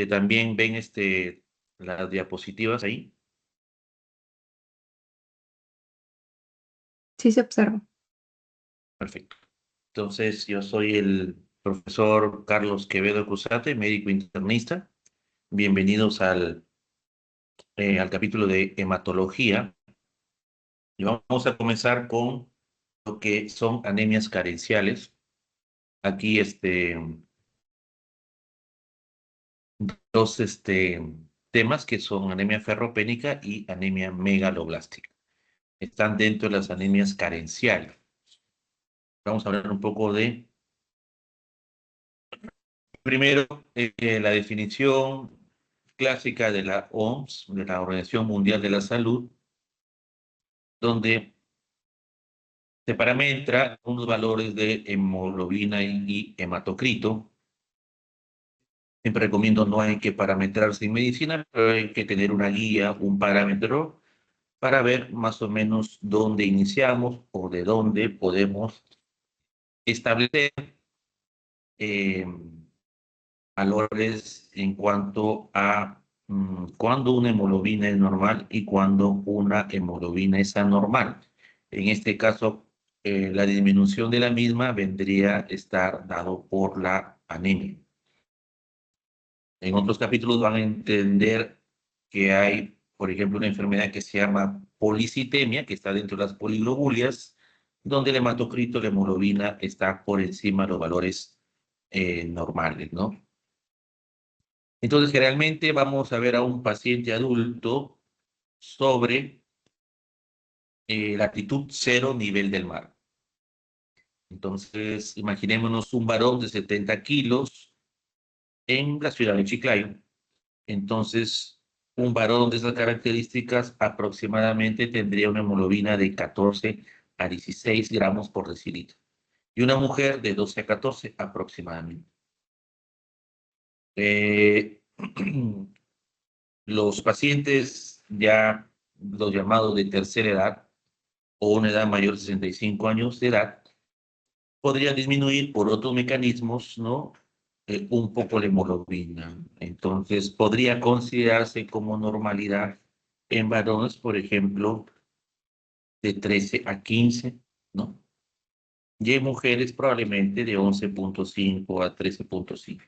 también ven las diapositivas ahí. Sí se observa. Perfecto. Entonces, yo soy el profesor Carlos Quevedo Cruzate, médico internista. Bienvenidos al capítulo de hematología. Y vamos a comenzar con lo que son anemias carenciales. Aquí, dos temas que son anemia ferropénica y anemia megaloblástica. Están dentro de las anemias carenciales. Vamos a hablar un poco de, primero, la definición clásica de la OMS, de la Organización Mundial de la Salud, donde se parametra unos valores de hemoglobina y hematocrito. Siempre recomiendo, no hay que parametrarse en medicina, pero hay que tener una guía, un parámetro, para ver más o menos dónde iniciamos o de dónde podemos establecer eh, valores en cuanto a cuándo una hemoglobina es normal y cuándo una hemoglobina es anormal. En este caso, la disminución de la misma vendría a estar dado por la anemia. En otros capítulos van a entender que hay, por ejemplo, una enfermedad que se llama policitemia, que está dentro de las poliglobulias, donde el hematocrito, la hemoglobina, está por encima de los valores normales, ¿no? Entonces, generalmente vamos a ver a un paciente adulto sobre latitud 0, nivel del mar. Entonces, imaginémonos un varón de 70 kilos en la ciudad de Chiclayo. Entonces, un varón de esas características aproximadamente tendría una hemoglobina de 14 a 16 gramos por decilitro. Y una mujer de 12 a 14 aproximadamente. Los pacientes ya, los llamados de tercera edad o una edad mayor de 65 años de edad, podría disminuir por otros mecanismos, ¿no? Un poco la hemoglobina. Entonces, podría considerarse como normalidad en varones, por ejemplo, de 13 a 15, ¿no? Y en mujeres probablemente de 11.5 a 13.5.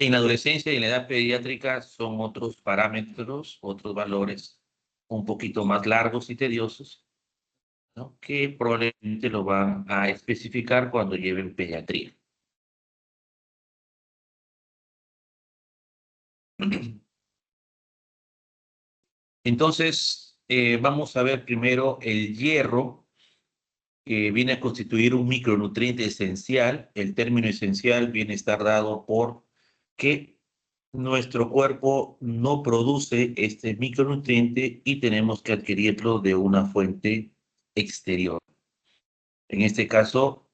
En la adolescencia y en la edad pediátrica son otros parámetros, otros valores un poquito más largos y tediosos, ¿no? Que probablemente lo van a especificar cuando lleven pediatría. Entonces, vamos a ver primero el hierro, que viene a constituir un micronutriente esencial. El término esencial viene a estar dado por que nuestro cuerpo no produce este micronutriente y tenemos que adquirirlo de una fuente exterior. En este caso,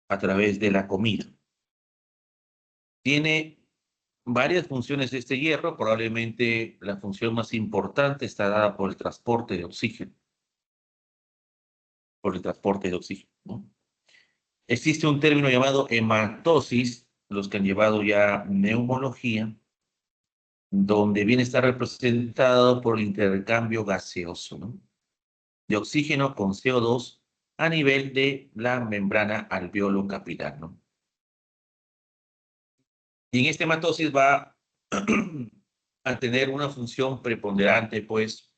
a través de la comida. Tiene varias funciones este hierro, probablemente la función más importante está dada por el transporte de oxígeno. ¿No? Existe un término llamado hematosis, los que han llevado ya neumología, donde viene a estar representado por el intercambio gaseoso, ¿no? De oxígeno con CO2 a nivel de la membrana alveolo capilar, ¿no? Y en esta hematosis va a tener una función preponderante, pues,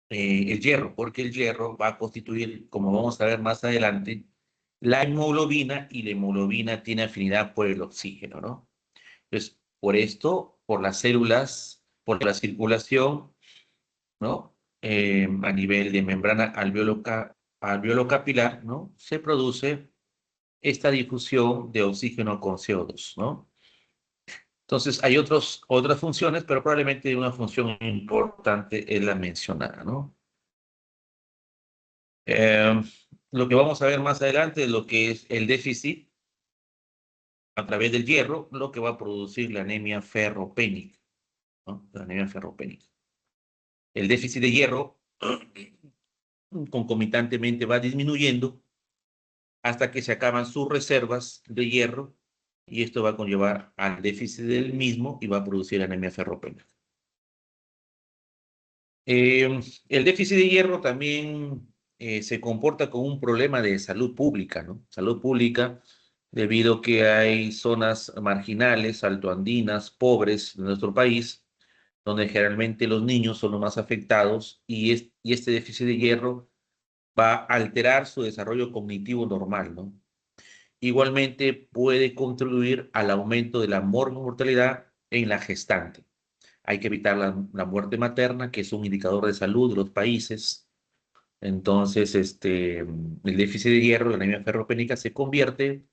el hierro, porque el hierro va a constituir, como vamos a ver más adelante, la hemoglobina, y la hemoglobina tiene afinidad por el oxígeno, ¿no? Entonces, por esto, por las células, por la circulación, ¿no? A nivel de membrana alveolo capilar, ¿no? Se produce esta difusión de oxígeno con CO2, ¿no? Entonces, hay otras funciones, pero probablemente una función importante es la mencionada, ¿no? Lo que vamos a ver más adelante es lo que es el déficit a través del hierro, lo que va a producir la anemia ferropénica, ¿no? La anemia ferropénica. El déficit de hierro concomitantemente va disminuyendo hasta que se acaban sus reservas de hierro y esto va a conllevar al déficit del mismo y va a producir anemia ferropénica. El déficit de hierro también se comporta como un problema de salud pública, ¿no? Salud pública, debido a que hay zonas marginales, altoandinas, pobres de nuestro país, donde generalmente los niños son los más afectados y este déficit de hierro va a alterar su desarrollo cognitivo normal, ¿no? Igualmente puede contribuir al aumento de la mortalidad en la gestante. Hay que evitar la muerte materna, que es un indicador de salud de los países. Entonces, el déficit de hierro, la anemia ferropénica, se convierte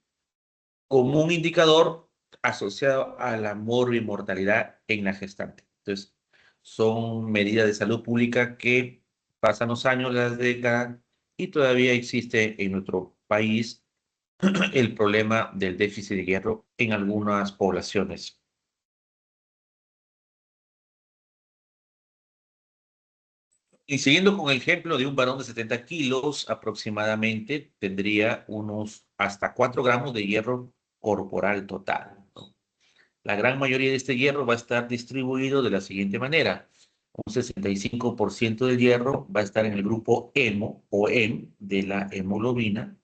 como un indicador asociado a la mortalidad en la gestante. Entonces, son medidas de salud pública que pasan los años, las décadas, y todavía existe en nuestro país el problema del déficit de hierro en algunas poblaciones. Y siguiendo con el ejemplo de un varón de 70 kilos, aproximadamente tendría unos hasta 4 gramos de hierro corporal total, ¿no? La gran mayoría de este hierro va a estar distribuido de la siguiente manera. Un 65% del hierro va a estar en el grupo hemo o hem de la hemoglobina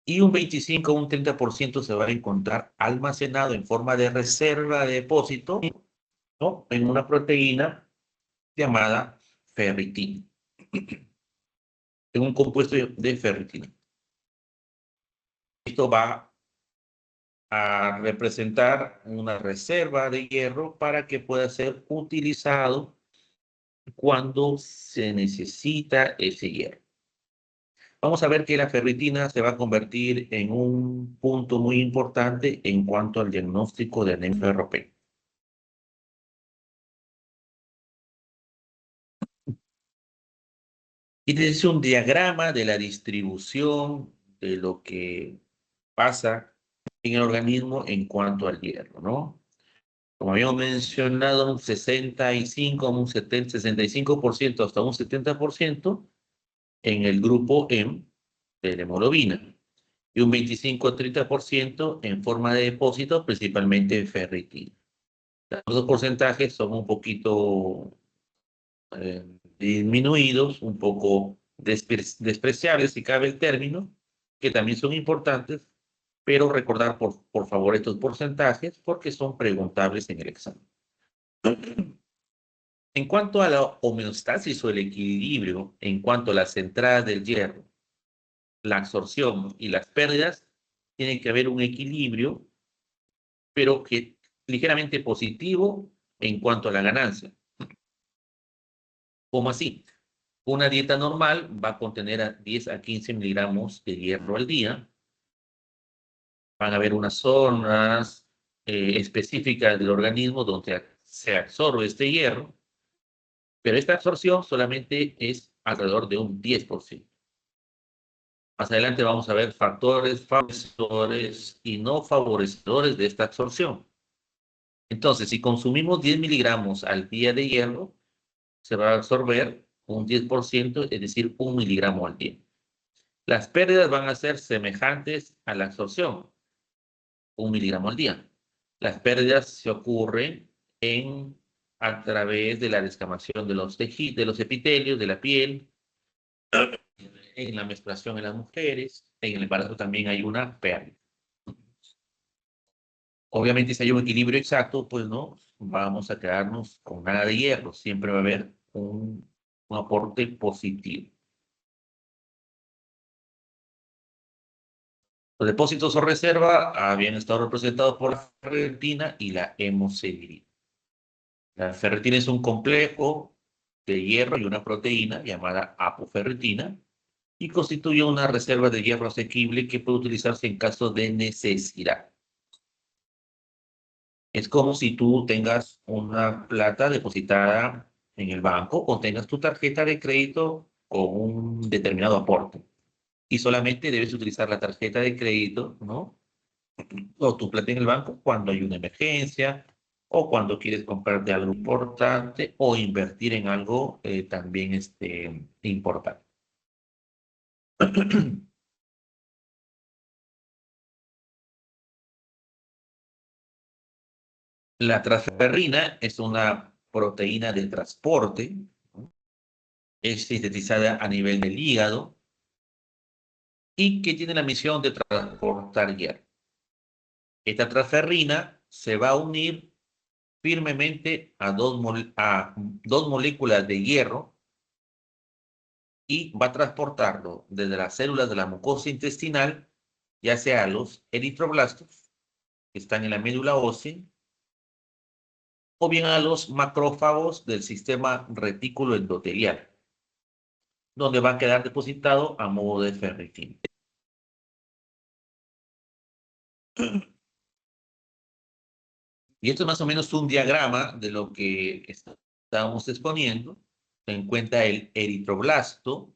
y un 25 o un 30% se va a encontrar almacenado en forma de reserva de depósito, ¿no? En una proteína llamada ferritina, en un compuesto de ferritina. Esto va a representar una reserva de hierro para que pueda ser utilizado cuando se necesita ese hierro. Vamos a ver que la ferritina se va a convertir en un punto muy importante en cuanto al diagnóstico de anemia ferropénica. Y es un diagrama de la distribución de lo que pasa en el organismo en cuanto al hierro, ¿no? Como habíamos mencionado, un 65, un 70, 65% hasta un 70% en el grupo M de la hemoglobina y un 25 a 30% en forma de depósito, principalmente ferritina. Los dos porcentajes son un poquito eh, disminuidos, un poco despreciables, si cabe el término, que también son importantes, pero recordar por favor estos porcentajes porque son preguntables en el examen. En cuanto a la homeostasis o el equilibrio, en cuanto a las entradas del hierro, la absorción y las pérdidas, tiene que haber un equilibrio, pero que ligeramente positivo en cuanto a la ganancia. ¿Cómo así? Una dieta normal va a contener a 10 a 15 miligramos de hierro al día. Van a haber unas zonas específicas del organismo donde se absorbe este hierro, pero esta absorción solamente es alrededor de un 10%. Más adelante vamos a ver factores favorecedores y no favorecedores de esta absorción. Entonces, si consumimos 10 miligramos al día de hierro, se va a absorber un 10%, es decir, 1 miligramo al día. Las pérdidas van a ser semejantes a la absorción, 1 miligramo al día. Las pérdidas se ocurren a través de la descamación de los tejidos, de los epitelios, de la piel, en la menstruación en las mujeres, en el embarazo también hay una pérdida. Obviamente, si hay un equilibrio exacto, pues no vamos a quedarnos con nada de hierro. Siempre va a haber un aporte positivo. Los depósitos o reserva habían estado representados por la ferritina y la hemosiderina. La ferritina es un complejo de hierro y una proteína llamada apoferritina y constituye una reserva de hierro asequible que puede utilizarse en caso de necesidad. Es como si tú tengas una plata depositada en el banco o tengas tu tarjeta de crédito con un determinado aporte. Y solamente debes utilizar la tarjeta de crédito, ¿no? O tu plata en el banco cuando hay una emergencia o cuando quieres comprarte algo importante o invertir en algo también importante. La transferrina es una proteína de transporte, ¿no? Es sintetizada a nivel del hígado y que tiene la misión de transportar hierro. Esta transferrina se va a unir firmemente a dos moléculas de hierro y va a transportarlo desde las células de la mucosa intestinal, ya sea a los eritroblastos, que están en la médula ósea, o bien a los macrófagos del sistema retículo endotelial, donde va a quedar depositado a modo de ferritina. Y esto es más o menos un diagrama de lo que estábamos exponiendo. Se encuentra el eritroblasto.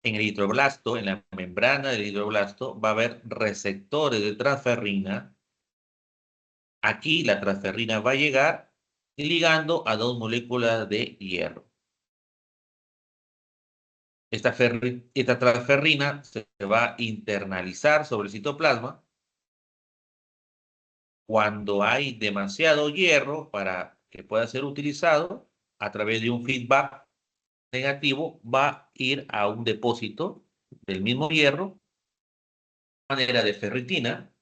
En el eritroblasto, en la membrana del eritroblasto, va a haber receptores de transferrina. Aquí la transferrina va a llegar ligando a dos moléculas de hierro. Esta transferrina se va a internalizar sobre el citoplasma. Cuando hay demasiado hierro para que pueda ser utilizado, a través de un feedback negativo, va a ir a un depósito del mismo hierro, de manera de ferritina,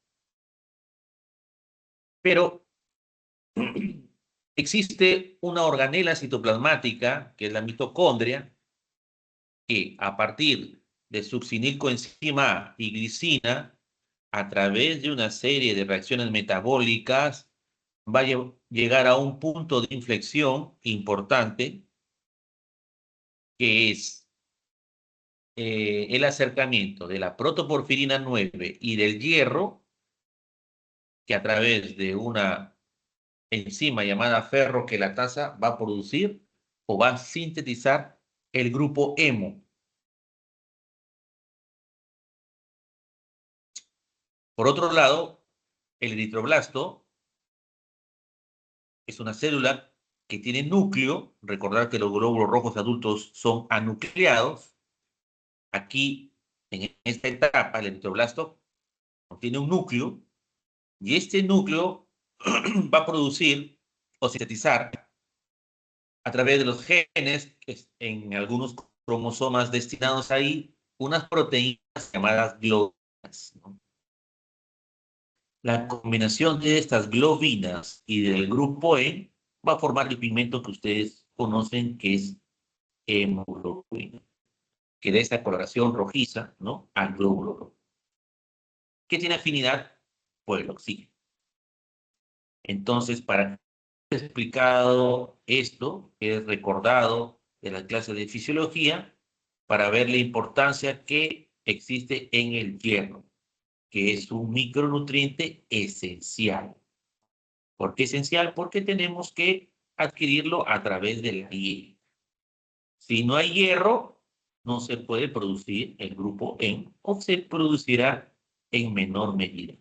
pero existe una organela citoplasmática, que es la mitocondria, que a partir de succinilcoenzima A y glicina, a través de una serie de reacciones metabólicas, va a llegar a un punto de inflexión importante, que es el acercamiento de la protoporfirina 9 y del hierro, que a través de una enzima llamada ferroquelatasa va a producir o va a sintetizar el grupo hemo. Por otro lado, el eritroblasto es una célula que tiene núcleo. Recordar que los glóbulos rojos adultos son anucleados. Aquí, en esta etapa, el eritroblasto contiene un núcleo y este núcleo va a producir o sintetizar a través de los genes, en algunos cromosomas destinados ahí, unas proteínas llamadas globinas, ¿no? La combinación de estas globinas y del grupo E va a formar el pigmento que ustedes conocen, que es hemoglobina, que da esta coloración rojiza, ¿no?, al glóbulo rojo, que tiene afinidad por el oxígeno. Entonces, para explicado esto, que es recordado de la clase de fisiología, para ver la importancia que existe en el hierro, que es un micronutriente esencial. ¿Por qué esencial? Porque tenemos que adquirirlo a través de la dieta. Si no hay hierro, no se puede producir el grupo E o se producirá en menor medida.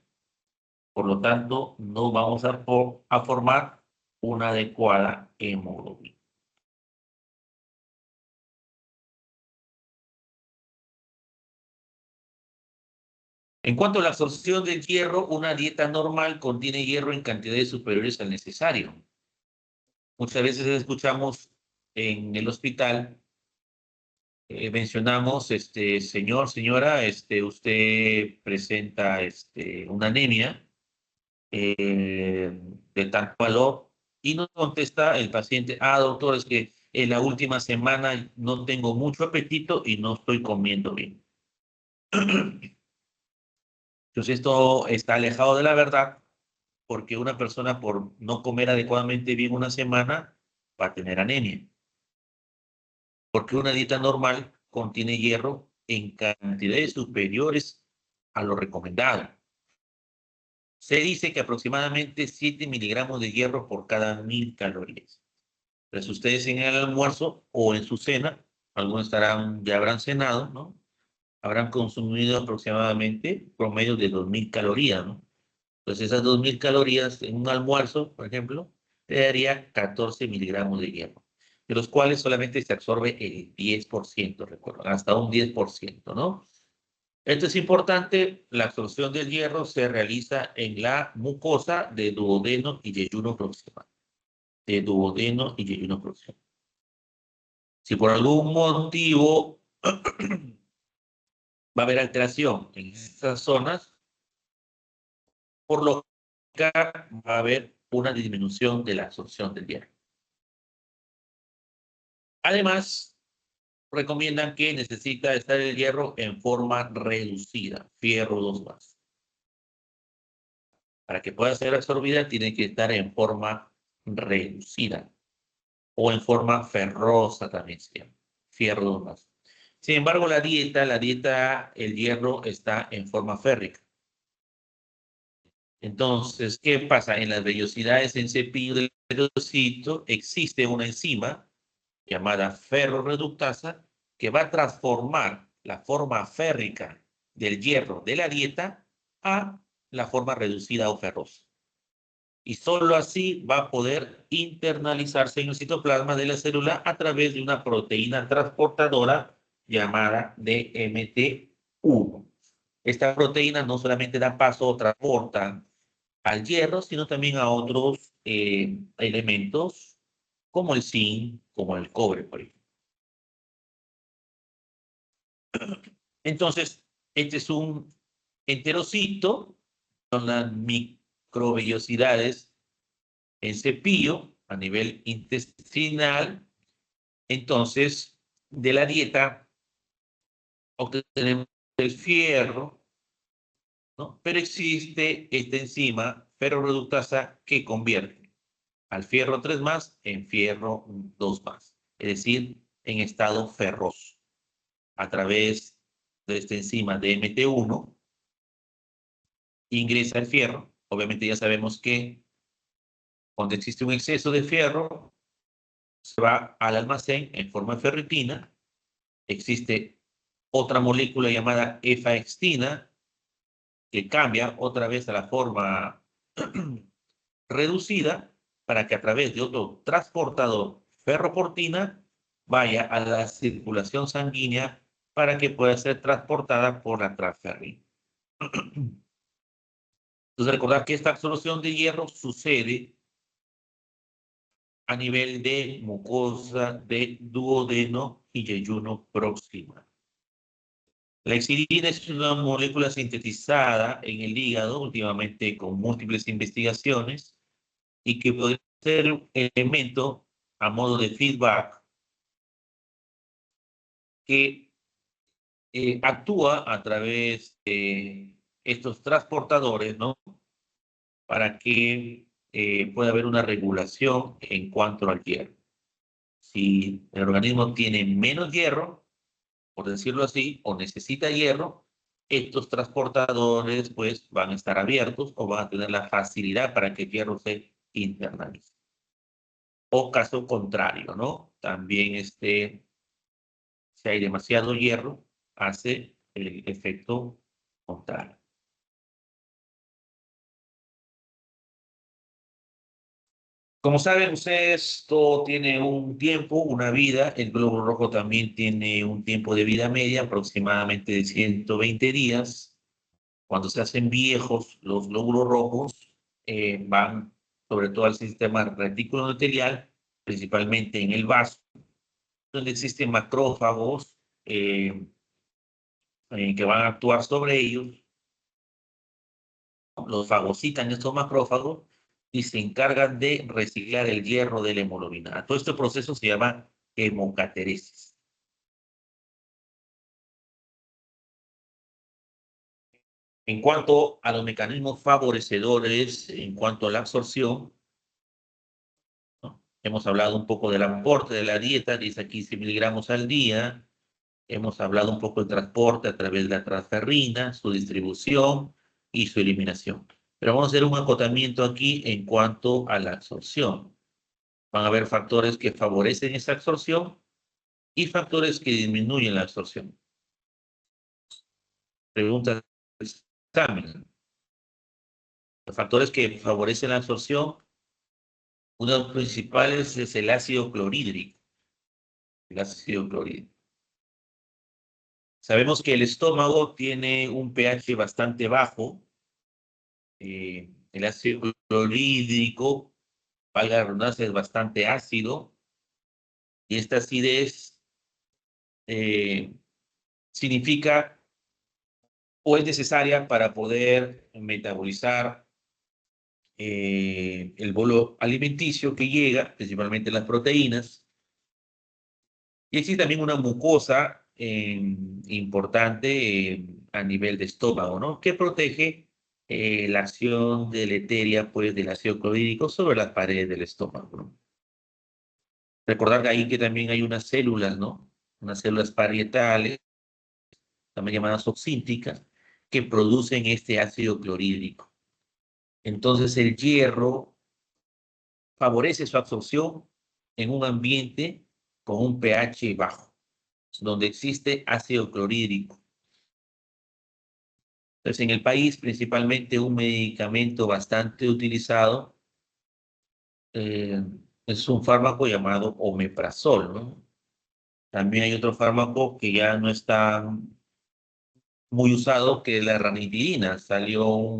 Por lo tanto, no vamos a formar una adecuada hemoglobina. En cuanto a la absorción del hierro, una dieta normal contiene hierro en cantidades superiores al necesario. Muchas veces escuchamos en el hospital, mencionamos, señor, señora, usted presenta una anemia de tanto valor, y nos contesta el paciente: ah, doctor, es que en la última semana no tengo mucho apetito y no estoy comiendo bien. Entonces esto está alejado de la verdad, porque una persona, por no comer adecuadamente bien una semana, va a tener anemia. Porque una dieta normal contiene hierro en cantidades superiores a lo recomendado. Se dice que aproximadamente 7 miligramos de hierro por cada 1000 calorías. Entonces ustedes en el almuerzo o en su cena, algunos ya habrán cenado, ¿no?, habrán consumido aproximadamente promedio de 2000 calorías, ¿no? Entonces esas 2000 calorías en un almuerzo, por ejemplo, te daría 14 miligramos de hierro, de los cuales solamente se absorbe el 10%, recuerdo, hasta un 10%, ¿no? Esto es importante, la absorción del hierro se realiza en la mucosa de duodeno y yeyuno proximal. De duodeno y yeyuno proximal. Si por algún motivo va a haber alteración en estas zonas, por lo que va a haber una disminución de la absorción del hierro. Además, recomiendan que necesita estar el hierro en forma reducida, fierro 2 más. Para que pueda ser absorbida, tiene que estar en forma reducida o en forma ferrosa también se llama, fierro 2 más. Sin embargo, la dieta, el hierro está en forma férrica. Entonces, ¿qué pasa? En las vellosidades en cepillo del periodicito existe una enzima llamada ferroreductasa que va a transformar la forma férrica del hierro de la dieta a la forma reducida o ferrosa. Y solo así va a poder internalizarse en el citoplasma de la célula a través de una proteína transportadora llamada DMT1. Esta proteína no solamente da paso o transporta al hierro, sino también a otros elementos como el zinc, como el cobre, por ejemplo. Entonces, este es un enterocito, son las microvellosidades en cepillo a nivel intestinal. Entonces, de la dieta obtenemos el fierro, ¿no? Pero existe esta enzima ferroreductasa que convierte al fierro 3 más en fierro 2 más, es decir, en estado ferroso. A través de esta enzima DMT1 ingresa el fierro. Obviamente ya sabemos que cuando existe un exceso de fierro, se va al almacén en forma de ferritina. Existe otra molécula llamada efaextina que cambia otra vez a la forma reducida para que a través de otro transportador ferroportina vaya a la circulación sanguínea para que pueda ser transportada por la transferrina. Entonces, recordar que esta absorción de hierro sucede a nivel de mucosa de duodeno y yeyuno proximal. La hexidina es una molécula sintetizada en el hígado últimamente con múltiples investigaciones y que puede ser un elemento a modo de feedback que actúa a través de estos transportadores, ¿no? Para que pueda haber una regulación en cuanto al hierro. Si el organismo tiene menos hierro, por decirlo así, o necesita hierro, estos transportadores pues van a estar abiertos o van a tener la facilidad para que el hierro se internalice. O caso contrario, ¿no? También si hay demasiado hierro, hace el efecto contrario. Como saben ustedes, todo tiene un tiempo, una vida. El glóbulo rojo también tiene un tiempo de vida media, aproximadamente de 120 días. Cuando se hacen viejos, los glóbulos rojos van sobre todo al sistema retículo endotelial, principalmente en el vaso, donde existen macrófagos que van a actuar sobre ellos. Los fagocitan estos macrófagos y se encargan de reciclar el hierro de la hemoglobina. Todo este proceso se llama hemocateresis. En cuanto a los mecanismos favorecedores, en cuanto a la absorción, ¿no? Hemos hablado un poco del aporte de la dieta, dice aquí 15 miligramos al día. Hemos hablado un poco del transporte a través de la transferrina, su distribución y su eliminación. Pero vamos a hacer un acotamiento aquí en cuanto a la absorción. Van a haber factores que favorecen esa absorción y factores que disminuyen la absorción. Pregunta del examen. Los factores que favorecen la absorción, uno de los principales es el ácido clorhídrico. El ácido clorhídrico. Sabemos que el estómago tiene un pH bastante bajo. El ácido clorhídrico, valga la redundancia, es bastante ácido. Y esta acidez eh, significa o es necesaria para poder metabolizar el bolo alimenticio que llega, principalmente las proteínas. Y existe también una mucosa importante a nivel de estómago, ¿no? Que protege la acción deleteria, pues, del ácido clorhídrico sobre las paredes del estómago, ¿no? Recordar que ahí que también hay unas células, ¿no? Unas células parietales, también llamadas oxínticas, que producen este ácido clorhídrico. Entonces el hierro favorece su absorción en un ambiente con un pH bajo, donde existe ácido clorhídrico. Entonces, en el país, principalmente un medicamento bastante utilizado eh, es un fármaco llamado omeprazol, ¿no? También hay otro fármaco que ya no está muy usado, que es la ranitidina. Salió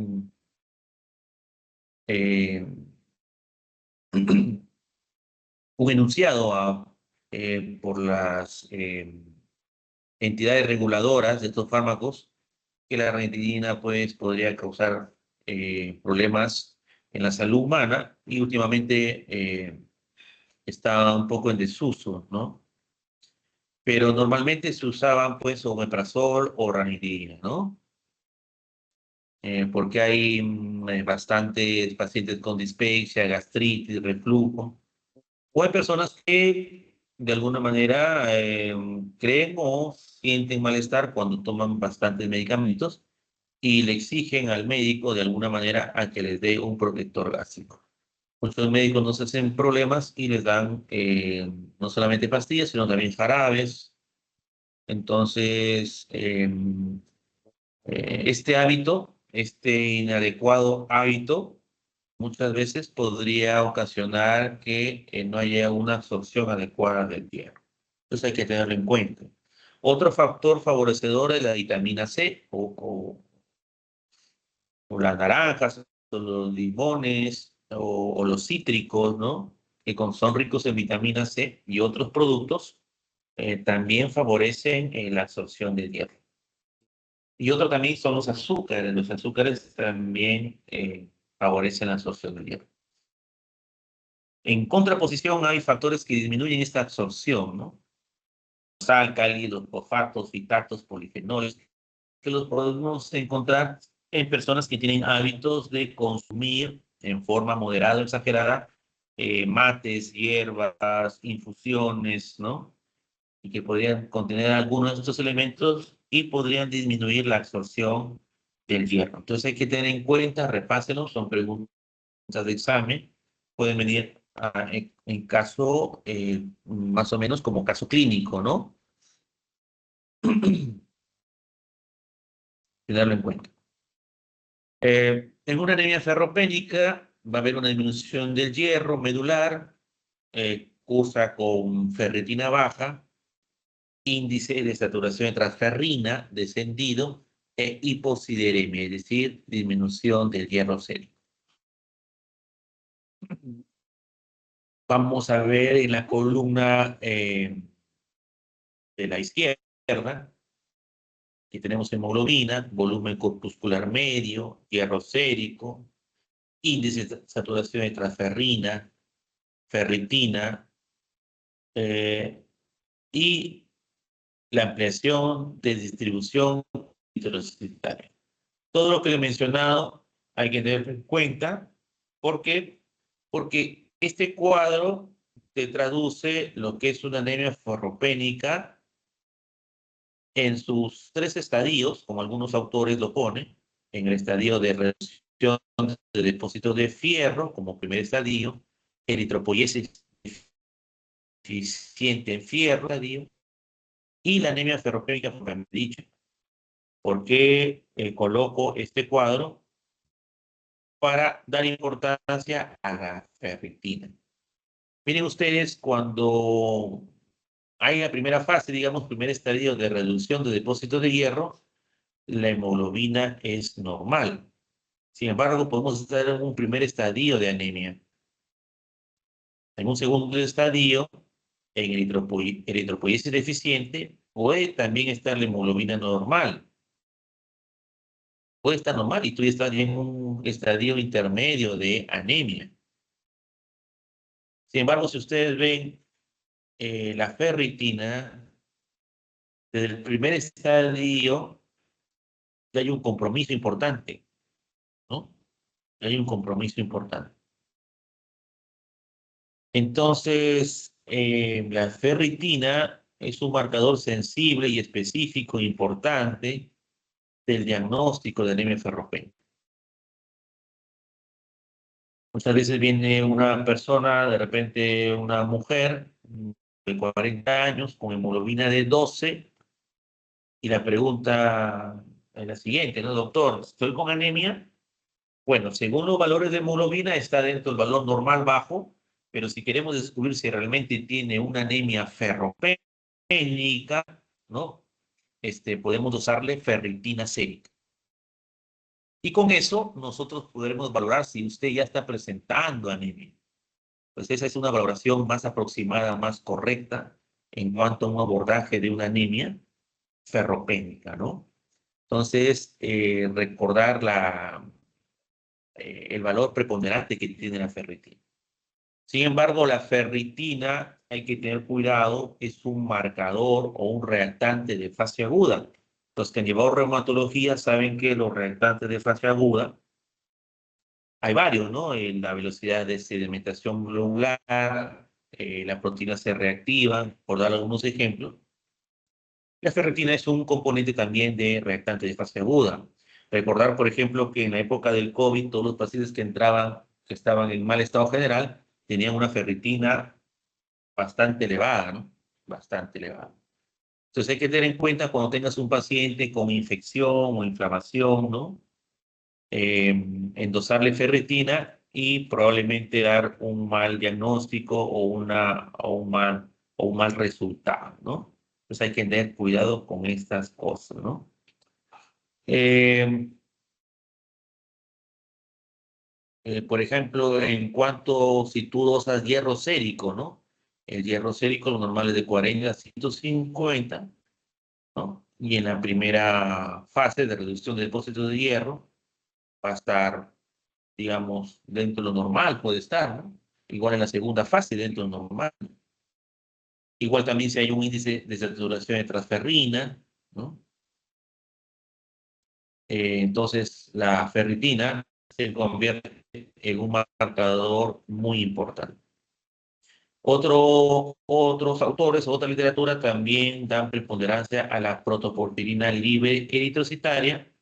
eh, un enunciado por las entidades reguladoras de estos fármacos que la ranitidina pues, podría causar problemas en la salud humana y últimamente está un poco en desuso, ¿no? Pero normalmente se usaban pues omeprazol o ranitidina, ¿no? Porque hay bastantes pacientes con dispepsia, gastritis, reflujo, o hay personas que de alguna manera creen o sienten malestar cuando toman bastantes medicamentos y le exigen al médico de alguna manera a que les dé un protector gástrico. Muchos médicos no se hacen problemas y les dan no solamente pastillas, sino también jarabes. Entonces, este hábito, este inadecuado hábito, muchas veces podría ocasionar que no haya una absorción adecuada del hierro. Entonces hay que tenerlo en cuenta. Otro factor favorecedor es la vitamina C o las naranjas, o los limones, o los cítricos, ¿no? Que son ricos en vitamina C y otros productos, también favorecen la absorción del hierro. Y otro también son los azúcares. Los azúcares también favorecen la absorción del hierro. En contraposición, hay factores que disminuyen esta absorción, ¿no? Los álcalis, fosfatos, fitatos, polifenoles, que los podemos encontrar en personas que tienen hábitos de consumir en forma moderada o exagerada mates, hierbas, infusiones, ¿no? Y que podrían contener algunos de estos elementos y podrían disminuir la absorción del hierro. Entonces hay que tener en cuenta, repásenlo, son preguntas de examen, pueden venir en caso más o menos como caso clínico, ¿no? Tenerlo en cuenta. En una anemia ferropénica va a haber una disminución del hierro medular, cursa con ferritina baja, índice de saturación de transferrina descendido e hiposideremia, es decir, disminución del hierro sérico. Vamos a ver en la columna de la izquierda que tenemos hemoglobina, volumen corpuscular medio, hierro sérico, índice de saturación de transferrina, ferritina, y la ampliación de distribución intracistitaria. Todo lo que le he mencionado hay que tener en cuenta. ¿Por qué? Porque este cuadro te traduce lo que es una anemia ferropénica en sus tres estadios, como algunos autores lo ponen, en el estadio de reducción de depósitos de fierro, como primer estadio, eritropoyesis deficiente en fierro, estadio, y la anemia ferropénica propiamente dicha. ¿Por qué coloco este cuadro? Para dar importancia a la ferritina. Miren ustedes, cuando hay la primera fase, digamos, primer estadio de reducción de depósitos de hierro, la hemoglobina es normal. Sin embargo, podemos estar en un primer estadio de anemia. En un segundo estadio, en eritropoiesis deficiente, puede también estar la hemoglobina normal. Puede estar normal y tú ya estás en un estadio intermedio de anemia. Sin embargo, si ustedes ven la ferritina, desde el primer estadio ya hay un compromiso importante, ¿no? Ya hay un compromiso importante. Entonces, la ferritina es un marcador sensible y específico importante del diagnóstico de anemia ferropénica. Muchas veces viene una persona, de repente una mujer de 40 años con hemoglobina de 12 y la pregunta es la siguiente, ¿no, doctor? ¿Estoy con anemia? Bueno, según los valores de hemoglobina está dentro del valor normal bajo, pero si queremos descubrir si realmente tiene una anemia ferropénica, ¿no? Podemos usarle ferritina sérica. Y con eso nosotros podremos valorar si usted ya está presentando anemia. Pues esa es una valoración más aproximada, más correcta en cuanto a un abordaje de una anemia ferropénica, ¿no? Entonces, recordar el valor preponderante que tiene la ferritina. Sin embargo, la ferritina, hay que tener cuidado, es un marcador o un reactante de fase aguda. Los que han llevado reumatología saben que los reactantes de fase aguda, hay varios, ¿no? La velocidad de sedimentación globular, la proteína C reactiva, por dar algunos ejemplos. La ferritina es un componente también de reactante de fase aguda. Recordar, por ejemplo, que en la época del COVID, todos los pacientes que entraban, que estaban en mal estado general, tenían una ferritina bastante elevada, ¿no? Bastante elevada. Entonces hay que tener en cuenta cuando tengas un paciente con infección o inflamación, ¿no? Endosarle ferritina y probablemente dar un mal diagnóstico o un mal resultado, ¿no? Entonces hay que tener cuidado con estas cosas, ¿no? Eh, por ejemplo, en cuanto si tú dosas hierro sérico, ¿no? El hierro sérico, lo normal es de 40 a 150, ¿no? Y en la primera fase de reducción de depósitos de hierro va a estar, digamos, dentro de lo normal, puede estar, ¿no? Igual en la segunda fase, dentro de lo normal. Igual también si hay un índice de saturación de transferrina, ¿no? Entonces, la ferritina se convierte en un marcador muy importante. Otros autores, otra literatura también dan preponderancia a la protoporfirina libre eritrocitaria,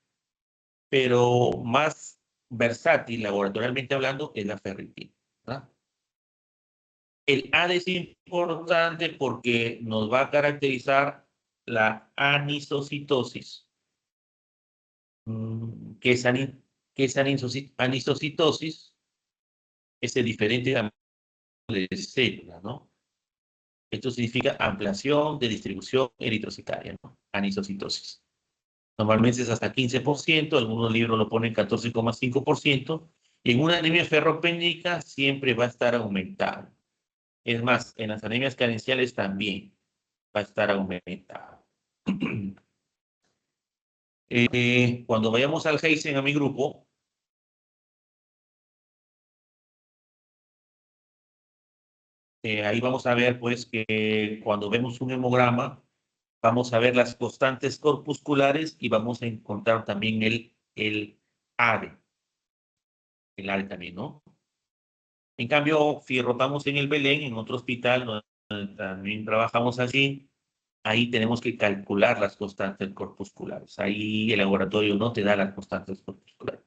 pero más versátil, laboratorialmente hablando, es la ferritina, ¿verdad? El ADE es importante porque nos va a caracterizar la anisocitosis. ¿Qué es, anisocitosis? Es el diferente tamaño de célula, ¿no? Esto significa ampliación de distribución eritrocitaria, ¿no? Anisocitosis. Normalmente es hasta 15%, algunos libros lo ponen 14,5%, y en una anemia ferropénica siempre va a estar aumentado. Es más, en las anemias carenciales también va a estar aumentado. Cuando vayamos al Heisen, a mi grupo, ahí vamos a ver, pues, que cuando vemos un hemograma, vamos a ver las constantes corpusculares y vamos a encontrar también el ADE, el ADE también, ¿no? En cambio, si rotamos en el Belén, en otro hospital, donde también trabajamos allí, ahí tenemos que calcular las constantes corpusculares. Ahí el laboratorio no te da las constantes corpusculares.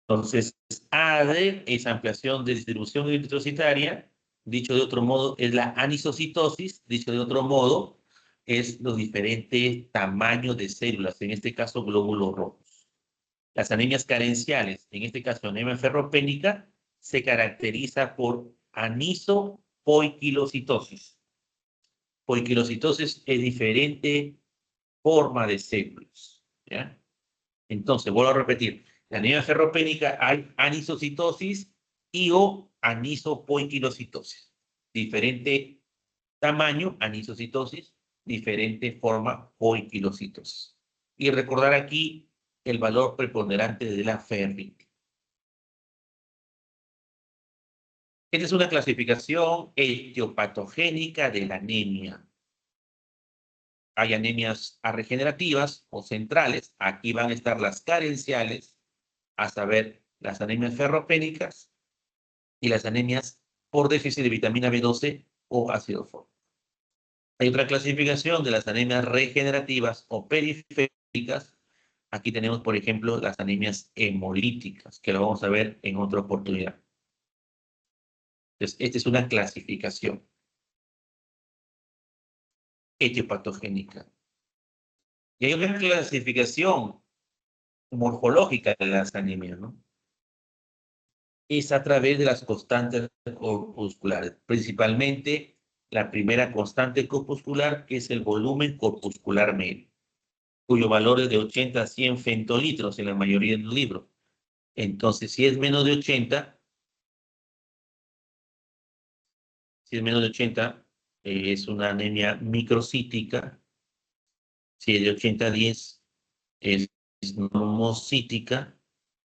Entonces, ADE es ampliación de distribución eritrocitaria. Dicho de otro modo, es la anisocitosis. Dicho de otro modo, es los diferentes tamaños de células, en este caso glóbulos rojos. Las anemias carenciales, en este caso anemia ferropénica, se caracteriza por anisopoiquilocitosis. poiquilocitosis es diferente forma de células, ¿ya? Entonces, vuelvo a repetir, la anemia ferropénica hay anisocitosis y o anisopoiquilocitosis. Diferente tamaño, anisocitosis, diferente forma, poiquilocitosis. Y recordar aquí el valor preponderante de la ferritina. Esta es una clasificación etiopatogénica de la anemia. Hay anemias regenerativas o centrales. Aquí van a estar las carenciales, a saber, las anemias ferropénicas y las anemias por déficit de vitamina B12 o ácido fólico. Hay otra clasificación de las anemias regenerativas o periféricas. Aquí tenemos, por ejemplo, las anemias hemolíticas, que lo vamos a ver en otra oportunidad. Entonces, esta es una clasificación etiopatogénica. Y hay una clasificación morfológica de las anemias, ¿no? Es a través de las constantes corpusculares, principalmente la primera constante corpuscular, que es el volumen corpuscular medio, cuyo valor es de 80 a 100 femtolitros en la mayoría de los libros. Entonces, si es menos de 80, es una anemia microcítica. Si es de 80 a 10, es normocítica.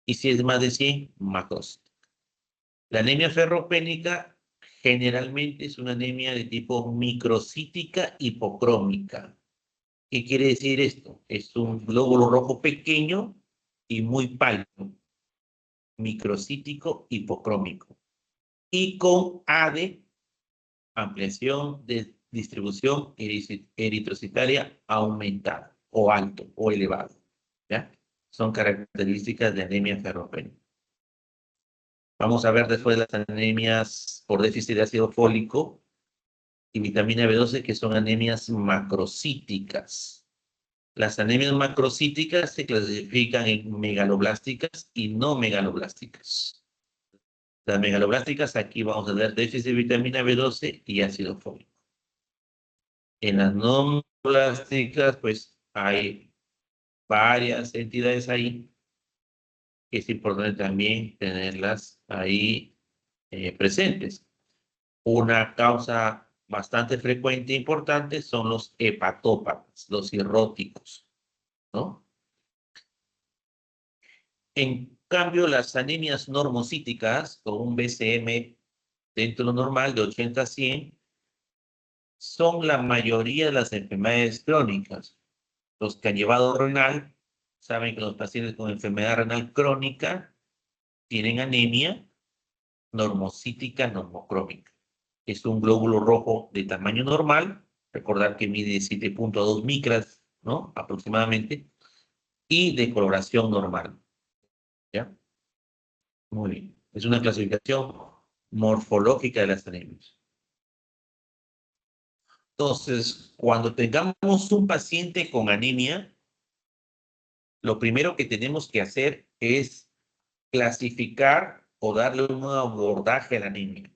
Y si es más de 100, macrocítica. La anemia ferropénica generalmente es una anemia de tipo microcítica hipocrómica. ¿Qué quiere decir esto? Es un glóbulo rojo pequeño y muy pálido, microcítico hipocrómico, y con AD, ampliación de distribución eritrocitaria aumentada, o alto, o elevado, ¿ya? Son características de anemia ferropénica. Vamos a ver después las anemias por déficit de ácido fólico y vitamina B12, que son anemias macrocíticas. Las anemias macrocíticas se clasifican en megaloblásticas y no megaloblásticas. Las megaloblásticas, aquí vamos a ver déficit de vitamina B12 y ácido fólico. En las no megalóblásticas, pues hay varias entidades ahí, que es importante también tenerlas ahí presentes. Una causa bastante frecuente e importante son los hepatópatas, los cirróticos, ¿no? En cambio, las anemias normocíticas, con un BCM dentro de lo normal de 80 a 100, son la mayoría de las enfermedades crónicas. Los que han llevado renal, saben que los pacientes con enfermedad renal crónica tienen anemia normocítica normocrómica. Es un glóbulo rojo de tamaño normal, recordar que mide 7.2 micras, ¿no? Aproximadamente, y de coloración normal, ¿ya? Muy bien. Es una clasificación morfológica de las anemias. Entonces, cuando tengamos un paciente con anemia, lo primero que tenemos que hacer es clasificar o darle un abordaje a la anemia.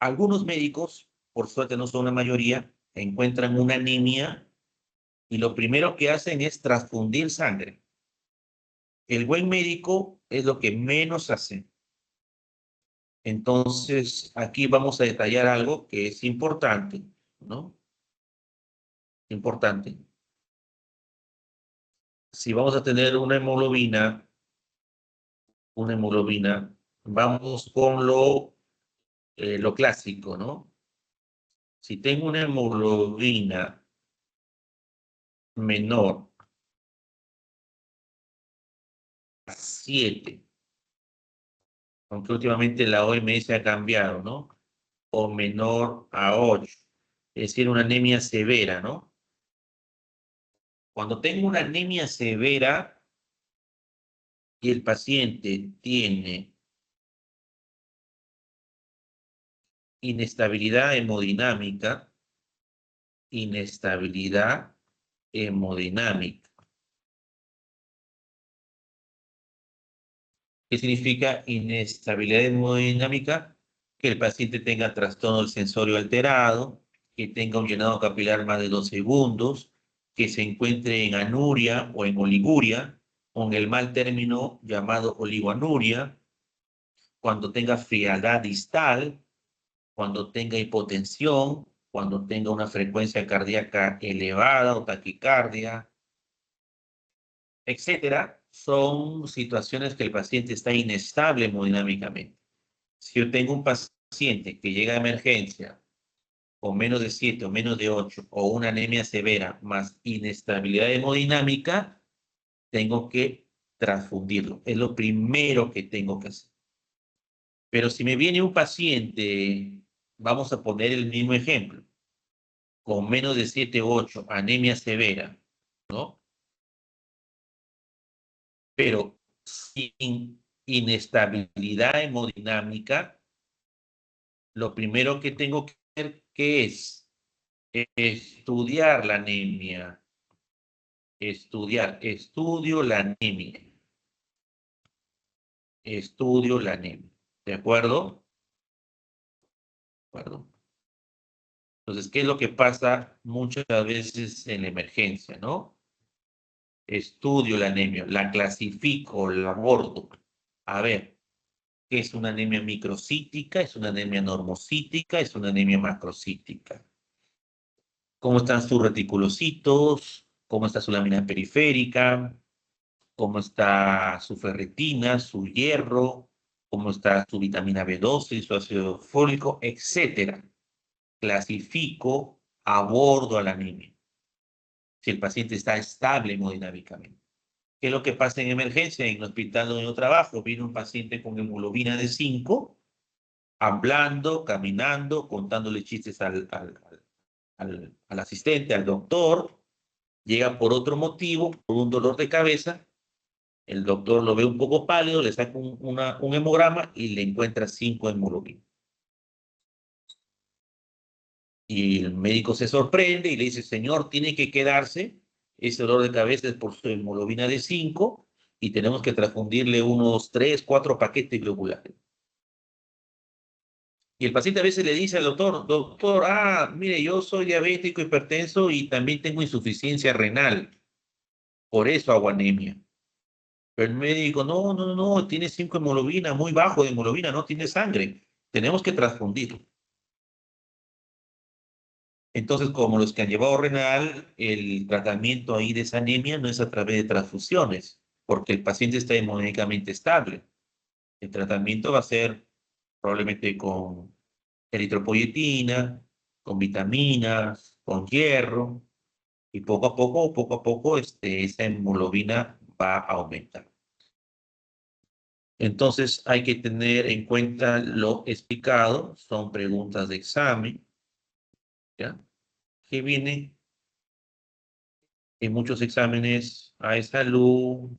Algunos médicos, por suerte no son la mayoría, encuentran una anemia y lo primero que hacen es transfundir sangre. El buen médico es lo que menos hace. Entonces, aquí vamos a detallar algo que es importante, ¿no? Importante. Si vamos a tener una hemoglobina, vamos con lo clásico, ¿no? Si tengo una hemoglobina menor a 7, aunque últimamente la OMS ha cambiado, ¿no? O menor a 8, es decir, una anemia severa, ¿no? Cuando tengo una anemia severa y el paciente tiene inestabilidad hemodinámica, inestabilidad hemodinámica. ¿Qué significa inestabilidad hemodinámica? que el paciente tenga trastorno del sensorio alterado, que tenga un llenado capilar más de 2 segundos, que se encuentre en anuria o en oliguria, con el mal término llamado oligoanuria, cuando tenga frialdad distal, cuando tenga hipotensión, cuando tenga una frecuencia cardíaca elevada o taquicardia, etcétera, son situaciones que el paciente está inestable hemodinámicamente. Si yo tengo un paciente que llega a emergencia con menos de 7 o menos de 8 o una anemia severa más inestabilidad hemodinámica, tengo que transfundirlo. Es lo primero que tengo que hacer. Pero si me viene un paciente, vamos a poner el mismo ejemplo, con menos de 7 o 8, anemia severa, ¿no? Pero sin inestabilidad hemodinámica, lo primero que tengo que hacer, ¿qué es? Estudiar la anemia. Estudio la anemia. Estudio la anemia. ¿De acuerdo? ¿De acuerdo? Entonces, ¿qué es lo que pasa muchas veces en la emergencia, no? Estudio la anemia, la clasifico, la abordo. A ver, ¿qué es una anemia microcítica? ¿Es una anemia normocítica? ¿Es una anemia macrocítica? ¿Cómo están sus reticulocitos? ¿Cómo está su lámina periférica? ¿Cómo está su ferritina, su hierro? ¿Cómo está su vitamina B12 y su ácido fólico? Etcétera. Clasifico, abordo a la anemia. Si el paciente está estable hemodinámicamente. ¿Qué es lo que pasa en emergencia? En el hospital donde yo trabajo, viene un paciente con hemoglobina de 5, hablando, caminando, contándole chistes al asistente, al doctor, llega por otro motivo, por un dolor de cabeza, el doctor lo ve un poco pálido, le saca un hemograma y le encuentra 5 hemoglobinas. Y el médico se sorprende y le dice, señor, tiene que quedarse, ese dolor de cabeza es por su hemoglobina de 5 y tenemos que transfundirle unos 3, 4 paquetes globulares. Y el paciente a veces le dice al doctor, doctor, mire, yo soy diabético, hipertenso y también tengo insuficiencia renal, por eso hago anemia. Pero el médico, no, no, no, tiene 5 hemoglobina, muy bajo de hemoglobina, no tiene sangre, tenemos que transfundirlo. Entonces, como los que han llevado renal, el tratamiento ahí de esa anemia no es a través de transfusiones, porque el paciente está hemodinámicamente estable. El tratamiento va a ser probablemente con eritropoyetina, con vitaminas, con hierro, y poco a poco, esa hemoglobina va a aumentar. Entonces, hay que tener en cuenta lo explicado, son preguntas de examen, ¿ya? Que viene en muchos exámenes de salud,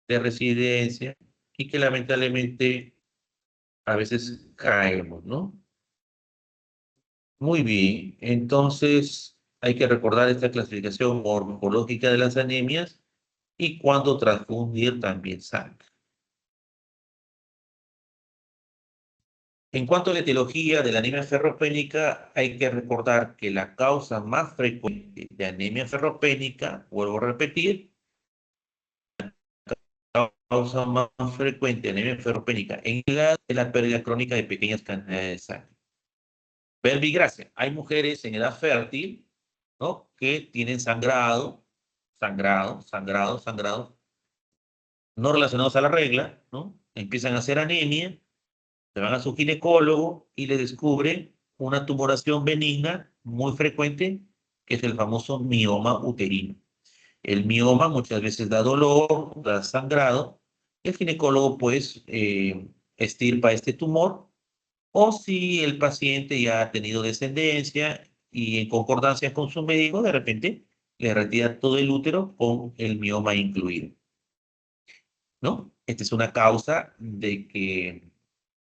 de residencia, y que lamentablemente a veces caemos, ¿no? Muy bien, entonces hay que recordar esta clasificación morfológica de las anemias y cuando transfundir también sangre. En cuanto a la etiología de la anemia ferropénica, hay que recordar que la causa más frecuente de anemia ferropénica, vuelvo a repetir, la causa más frecuente de anemia ferropénica en edad es la pérdida crónica de pequeñas cantidades de sangre. Verbigracia. Hay mujeres en edad fértil, ¿no? Que tienen sangrado, no relacionados a la regla, ¿no? Empiezan a hacer anemia, se van a su ginecólogo y le descubre una tumoración benigna muy frecuente, que es el famoso mioma uterino. El mioma muchas veces da dolor, da sangrado. El ginecólogo, pues, extirpa este tumor, o si el paciente ya ha tenido descendencia y en concordancia con su médico, de repente le retira todo el útero con el mioma incluido, ¿no? Esta es una causa de que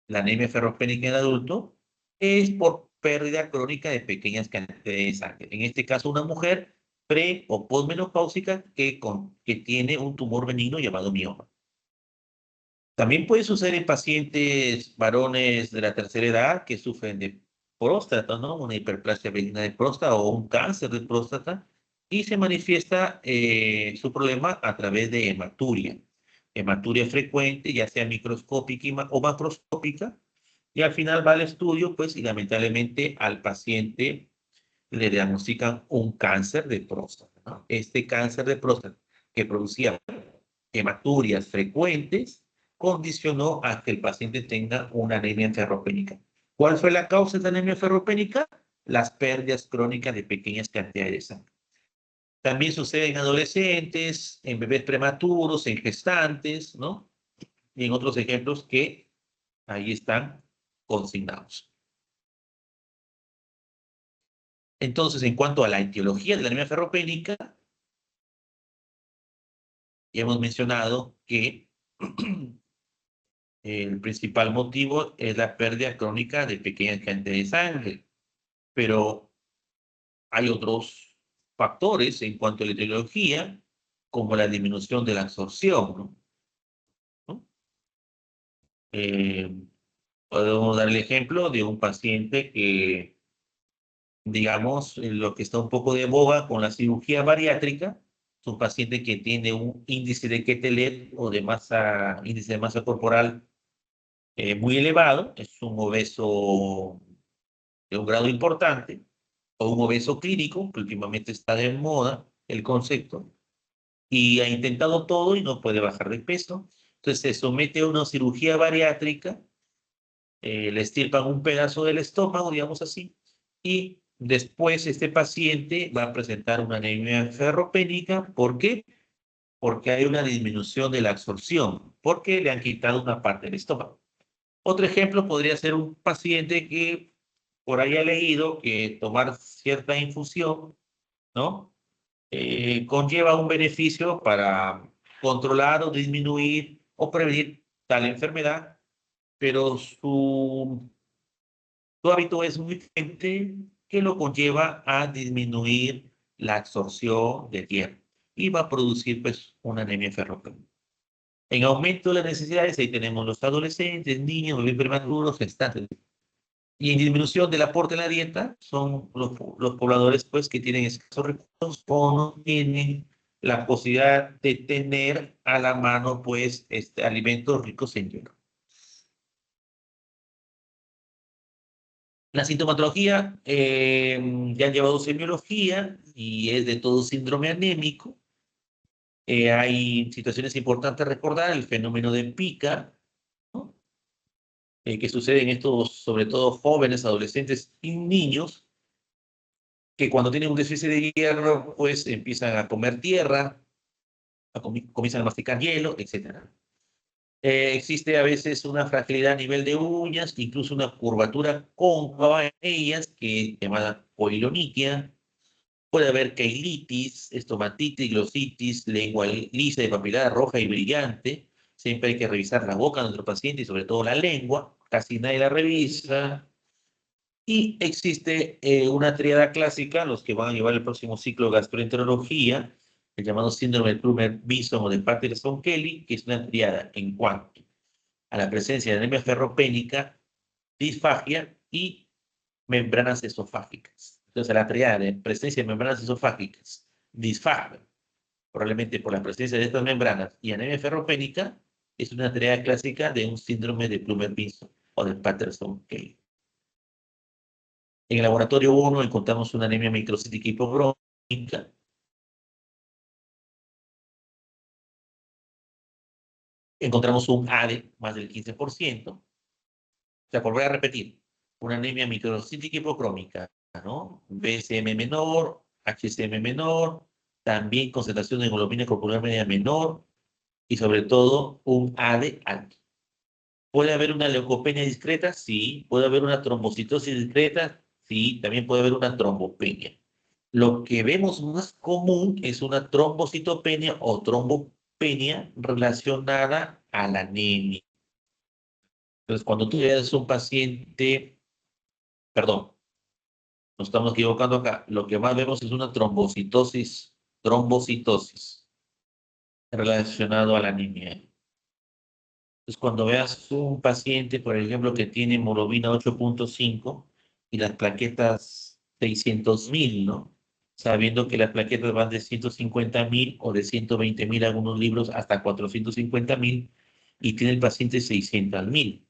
la anemia ferropénica en el adulto es por pérdida crónica de pequeñas cantidades de sangre. En este caso, una mujer pre o posmenopáusica que tiene un tumor benigno llamado mioma. También puede suceder en pacientes varones de la tercera edad que sufren de próstata, ¿no? Una hiperplasia benigna de próstata o un cáncer de próstata, y se manifiesta su problema a través de hematuria. Hematuria frecuente, ya sea microscópica o macroscópica, y al final va al estudio, pues, y lamentablemente al paciente le diagnostican un cáncer de próstata, ¿no? Este cáncer de próstata que producía hematurias frecuentes condicionó a que el paciente tenga una anemia ferropénica. ¿Cuál fue la causa de la anemia ferropénica? Las pérdidas crónicas de pequeñas cantidades de sangre. También sucede en adolescentes, en bebés prematuros, en gestantes, ¿no? Y en otros ejemplos que ahí están consignados. Entonces, en cuanto a la etiología de la anemia ferropénica, ya hemos mencionado que el principal motivo es la pérdida crónica de pequeñas cantidades de sangre, pero hay otros factores en cuanto a la etiología, como la disminución de la absorción, ¿no? Eh, Podemos dar el ejemplo de un paciente que, digamos, lo que está un poco de boga con la cirugía bariátrica, es un paciente que tiene un índice de Quetelet o de masa, índice de masa corporal muy elevado, es un obeso de un grado importante, o un obeso clínico, que últimamente está de moda el concepto, y ha intentado todo y no puede bajar de peso. Entonces se somete a una cirugía bariátrica, le estirpan un pedazo del estómago, digamos así, y después este paciente va a presentar una anemia ferropénica. ¿Por qué? Porque hay una disminución de la absorción, porque le han quitado una parte del estómago. Otro ejemplo podría ser un paciente que por ahí ha leído que tomar cierta infusión, ¿no? Conlleva un beneficio para controlar o disminuir o prevenir tal enfermedad, pero su hábito es muy diferente, que lo conlleva a disminuir la absorción de hierro y va a producir pues una anemia ferropenía. En aumento de las necesidades, ahí tenemos los adolescentes, niños, bebés prematuros, gestantes. Y en disminución del aporte en la dieta son los pobladores pues, que tienen escasos recursos o no tienen la posibilidad de tener a la mano pues, alimentos ricos en hierro. La sintomatología ya han llevado semiología y es de todo síndrome anémico. Hay situaciones importantes a recordar, el fenómeno de pica, ¿no? Que sucede en estos, sobre todo jóvenes, adolescentes y niños, que cuando tienen un déficit de hierro, pues empiezan a comer tierra, comienzan a masticar hielo, etc. Existe a veces una fragilidad a nivel de uñas, incluso una curvatura cóncava en ellas, que es llamada poiloniquia. Puede haber queilitis, estomatitis, glositis, lengua lisa de papilada roja y brillante. Siempre hay que revisar la boca de nuestro paciente y sobre todo la lengua. Casi nadie la revisa. Y existe una triada clásica, los que van a llevar el próximo ciclo de gastroenterología, el llamado síndrome de Plummer-Vinson o de Patterson-Kelly, que es una triada en cuanto a la presencia de anemia ferropénica, disfagia y membranas esofágicas. Entonces, la triada de presencia de membranas esofágicas, disfagia, probablemente por la presencia de estas membranas, y anemia ferropénica, es una triada clásica de un síndrome de Plummer-Vinson o de Patterson-Kelly. En el laboratorio 1 encontramos una anemia microcítica hipogrómica. Encontramos un ADE más del 15%. O sea, volver a repetir, una anemia microcítica hipocrómica, ¿no? BCM menor, HCM menor, también concentración de hemoglobina corporal media menor y sobre todo un ADE alto. ¿Puede haber una leucopenia discreta? Sí. ¿Puede haber una trombocitosis discreta? Sí. También puede haber una trombopenia. Lo que vemos más común es una trombocitopenia o trombopenia relacionada a la anemia. Entonces, cuando tú eres un paciente, perdón, nos estamos equivocando acá, lo que más vemos es una trombocitosis relacionado a la anemia. Entonces, cuando veas un paciente, por ejemplo, que tiene hemoglobina 8.5 y las plaquetas 600.000, ¿no? Sabiendo que las plaquetas van de 150.000 o de 120.000 algunos libros hasta 450.000 y tiene el paciente 600.000.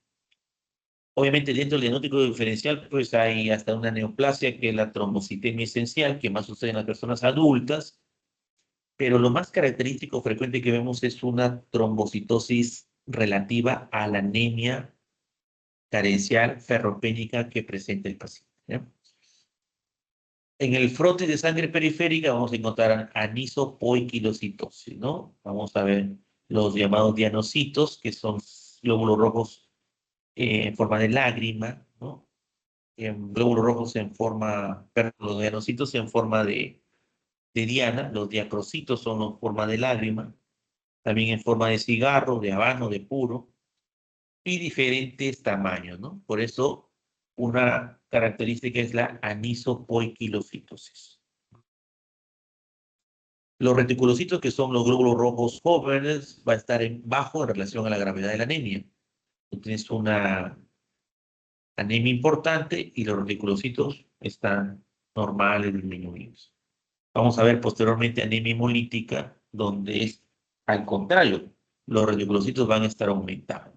Obviamente, dentro del diagnóstico diferencial, pues hay hasta una neoplasia, que es la trombocitemia esencial, que más sucede en las personas adultas, pero lo más característico frecuente que vemos es una trombocitosis relativa a la anemia carencial ferropénica que presenta el paciente, ¿ya? En el frotis de sangre periférica vamos a encontrar anisopoiquilocitosis, ¿no? Vamos a ver los llamados dianocitos, que son glóbulos rojos en forma de lágrima, ¿no? Glóbulos rojos en forma, perdón, los dianocitos en forma de diana, los diacrocitos son en forma de lágrima, también en forma de cigarro, de habano, de puro, y diferentes tamaños, ¿no? Por eso, una característica es la anisopoiquilocitosis. Los reticulocitos, que son los glóbulos rojos jóvenes, va a estar bajo en relación a la gravedad de la anemia. Tú tienes una anemia importante y los reticulocitos están normales, disminuidos. Vamos a ver posteriormente anemia hemolítica, donde es al contrario, los reticulocitos van a estar aumentando.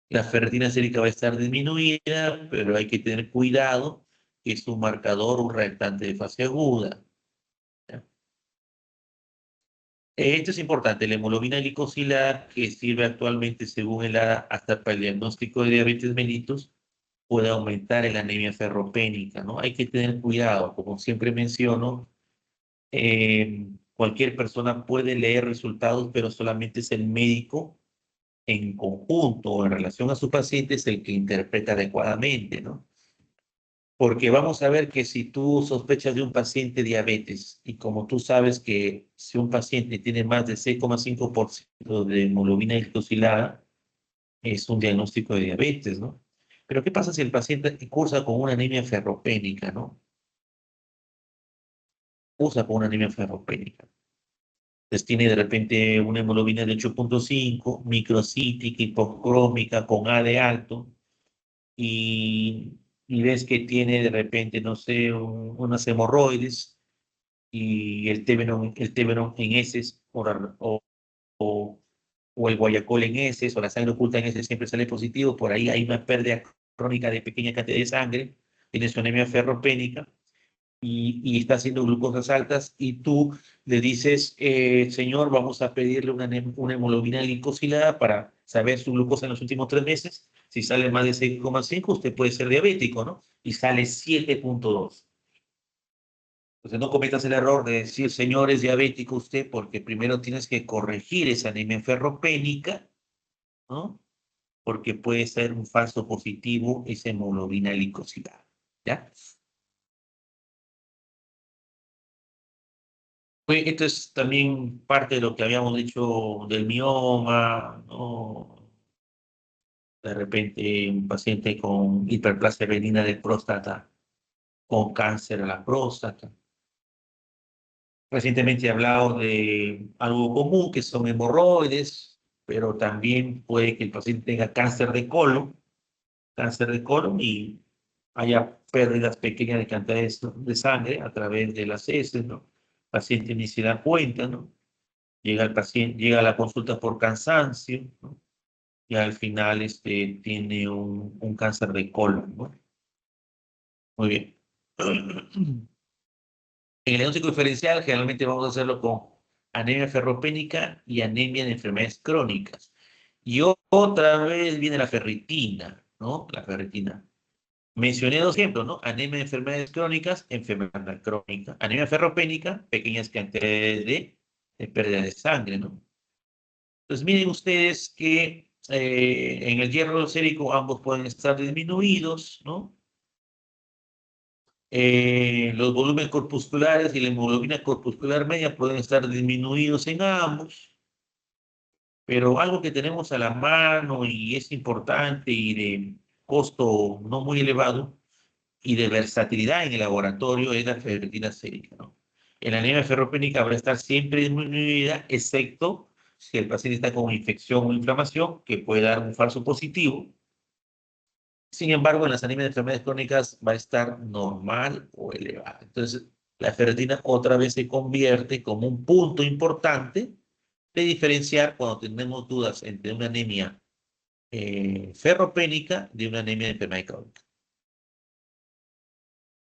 La ferritina sérica va a estar disminuida, pero hay que tener cuidado que es un marcador, un reactante de fase aguda. ¿Ya? Esto es importante, la hemoglobina glicosilada, que sirve actualmente según el ADA hasta para el diagnóstico de diabetes mellitus, puede aumentar en la anemia ferropénica, ¿no? Hay que tener cuidado, como siempre menciono, cualquier persona puede leer resultados, pero solamente es el médico en conjunto o en relación a su paciente es el que interpreta adecuadamente, ¿no? Porque vamos a ver que si tú sospechas de un paciente diabetes y como tú sabes que si un paciente tiene más de 6,5% de hemoglobina glicosilada, es un diagnóstico de diabetes, ¿no? Pero ¿qué pasa si el paciente cursa con una anemia ferropénica, ¿no? Cursa con una anemia ferropénica. Entonces tiene de repente una hemoglobina de 8.5, microcítica, hipocrómica, con A de alto, y ves que tiene de repente, no sé, unas hemorroides y el Tevenon en heces o, o el Guayacol en heces o la sangre oculta en heces siempre sale positivo, por ahí hay una pérdida crónica de pequeña cantidad de sangre, tiene su anemia ferropénica y está haciendo glucosas altas y tú le dices, señor, vamos a pedirle una hemoglobina glicosilada para saber su glucosa en los últimos 3 meses. Si sale más de 6,5, usted puede ser diabético, ¿no? Y sale 7,2. Entonces no cometas el error de decir, señor, es diabético usted, porque primero tienes que corregir esa anemia ferropénica, ¿no? Porque puede ser un falso positivo esa hemoglobina glicosilada, ¿ya? Esto es también parte de lo que habíamos dicho del mioma, ¿no? De repente un paciente con hiperplasia benigna de próstata, con cáncer a la próstata. Recientemente he hablado de algo común que son hemorroides, pero también puede que el paciente tenga cáncer de colon y haya pérdidas pequeñas de cantidades de sangre a través de las heces, ¿no? El paciente ni se da cuenta, ¿no? Llega el paciente, llega a la consulta por cansancio, ¿no? Y al final tiene un cáncer de colon, ¿no? Muy bien. En el diagnóstico diferencial, generalmente vamos a hacerlo con anemia ferropénica y anemia de enfermedades crónicas. Y otra vez viene la ferritina, ¿no? La ferritina. Mencioné dos ejemplos, ¿no? Anemia de enfermedades crónicas, enfermedad crónica. Anemia ferropénica, pequeñas cantidades de pérdida de sangre, ¿no? Entonces, miren ustedes que en el hierro sérico ambos pueden estar disminuidos, ¿no? Los volúmenes corpusculares y la hemoglobina corpuscular media pueden estar disminuidos en ambos, pero algo que tenemos a la mano y es importante y de costo no muy elevado y de versatilidad en el laboratorio es la ferritina sérica, ¿no? En la anemia ferropénica va a estar siempre disminuida, excepto si el paciente está con infección o inflamación, que puede dar un falso positivo. Sin embargo, en las anemias de enfermedades crónicas va a estar normal o elevada. Entonces, la ferritina otra vez se convierte como un punto importante de diferenciar cuando tenemos dudas entre una anemia ferropénica de una anemia de enfermedad crónica.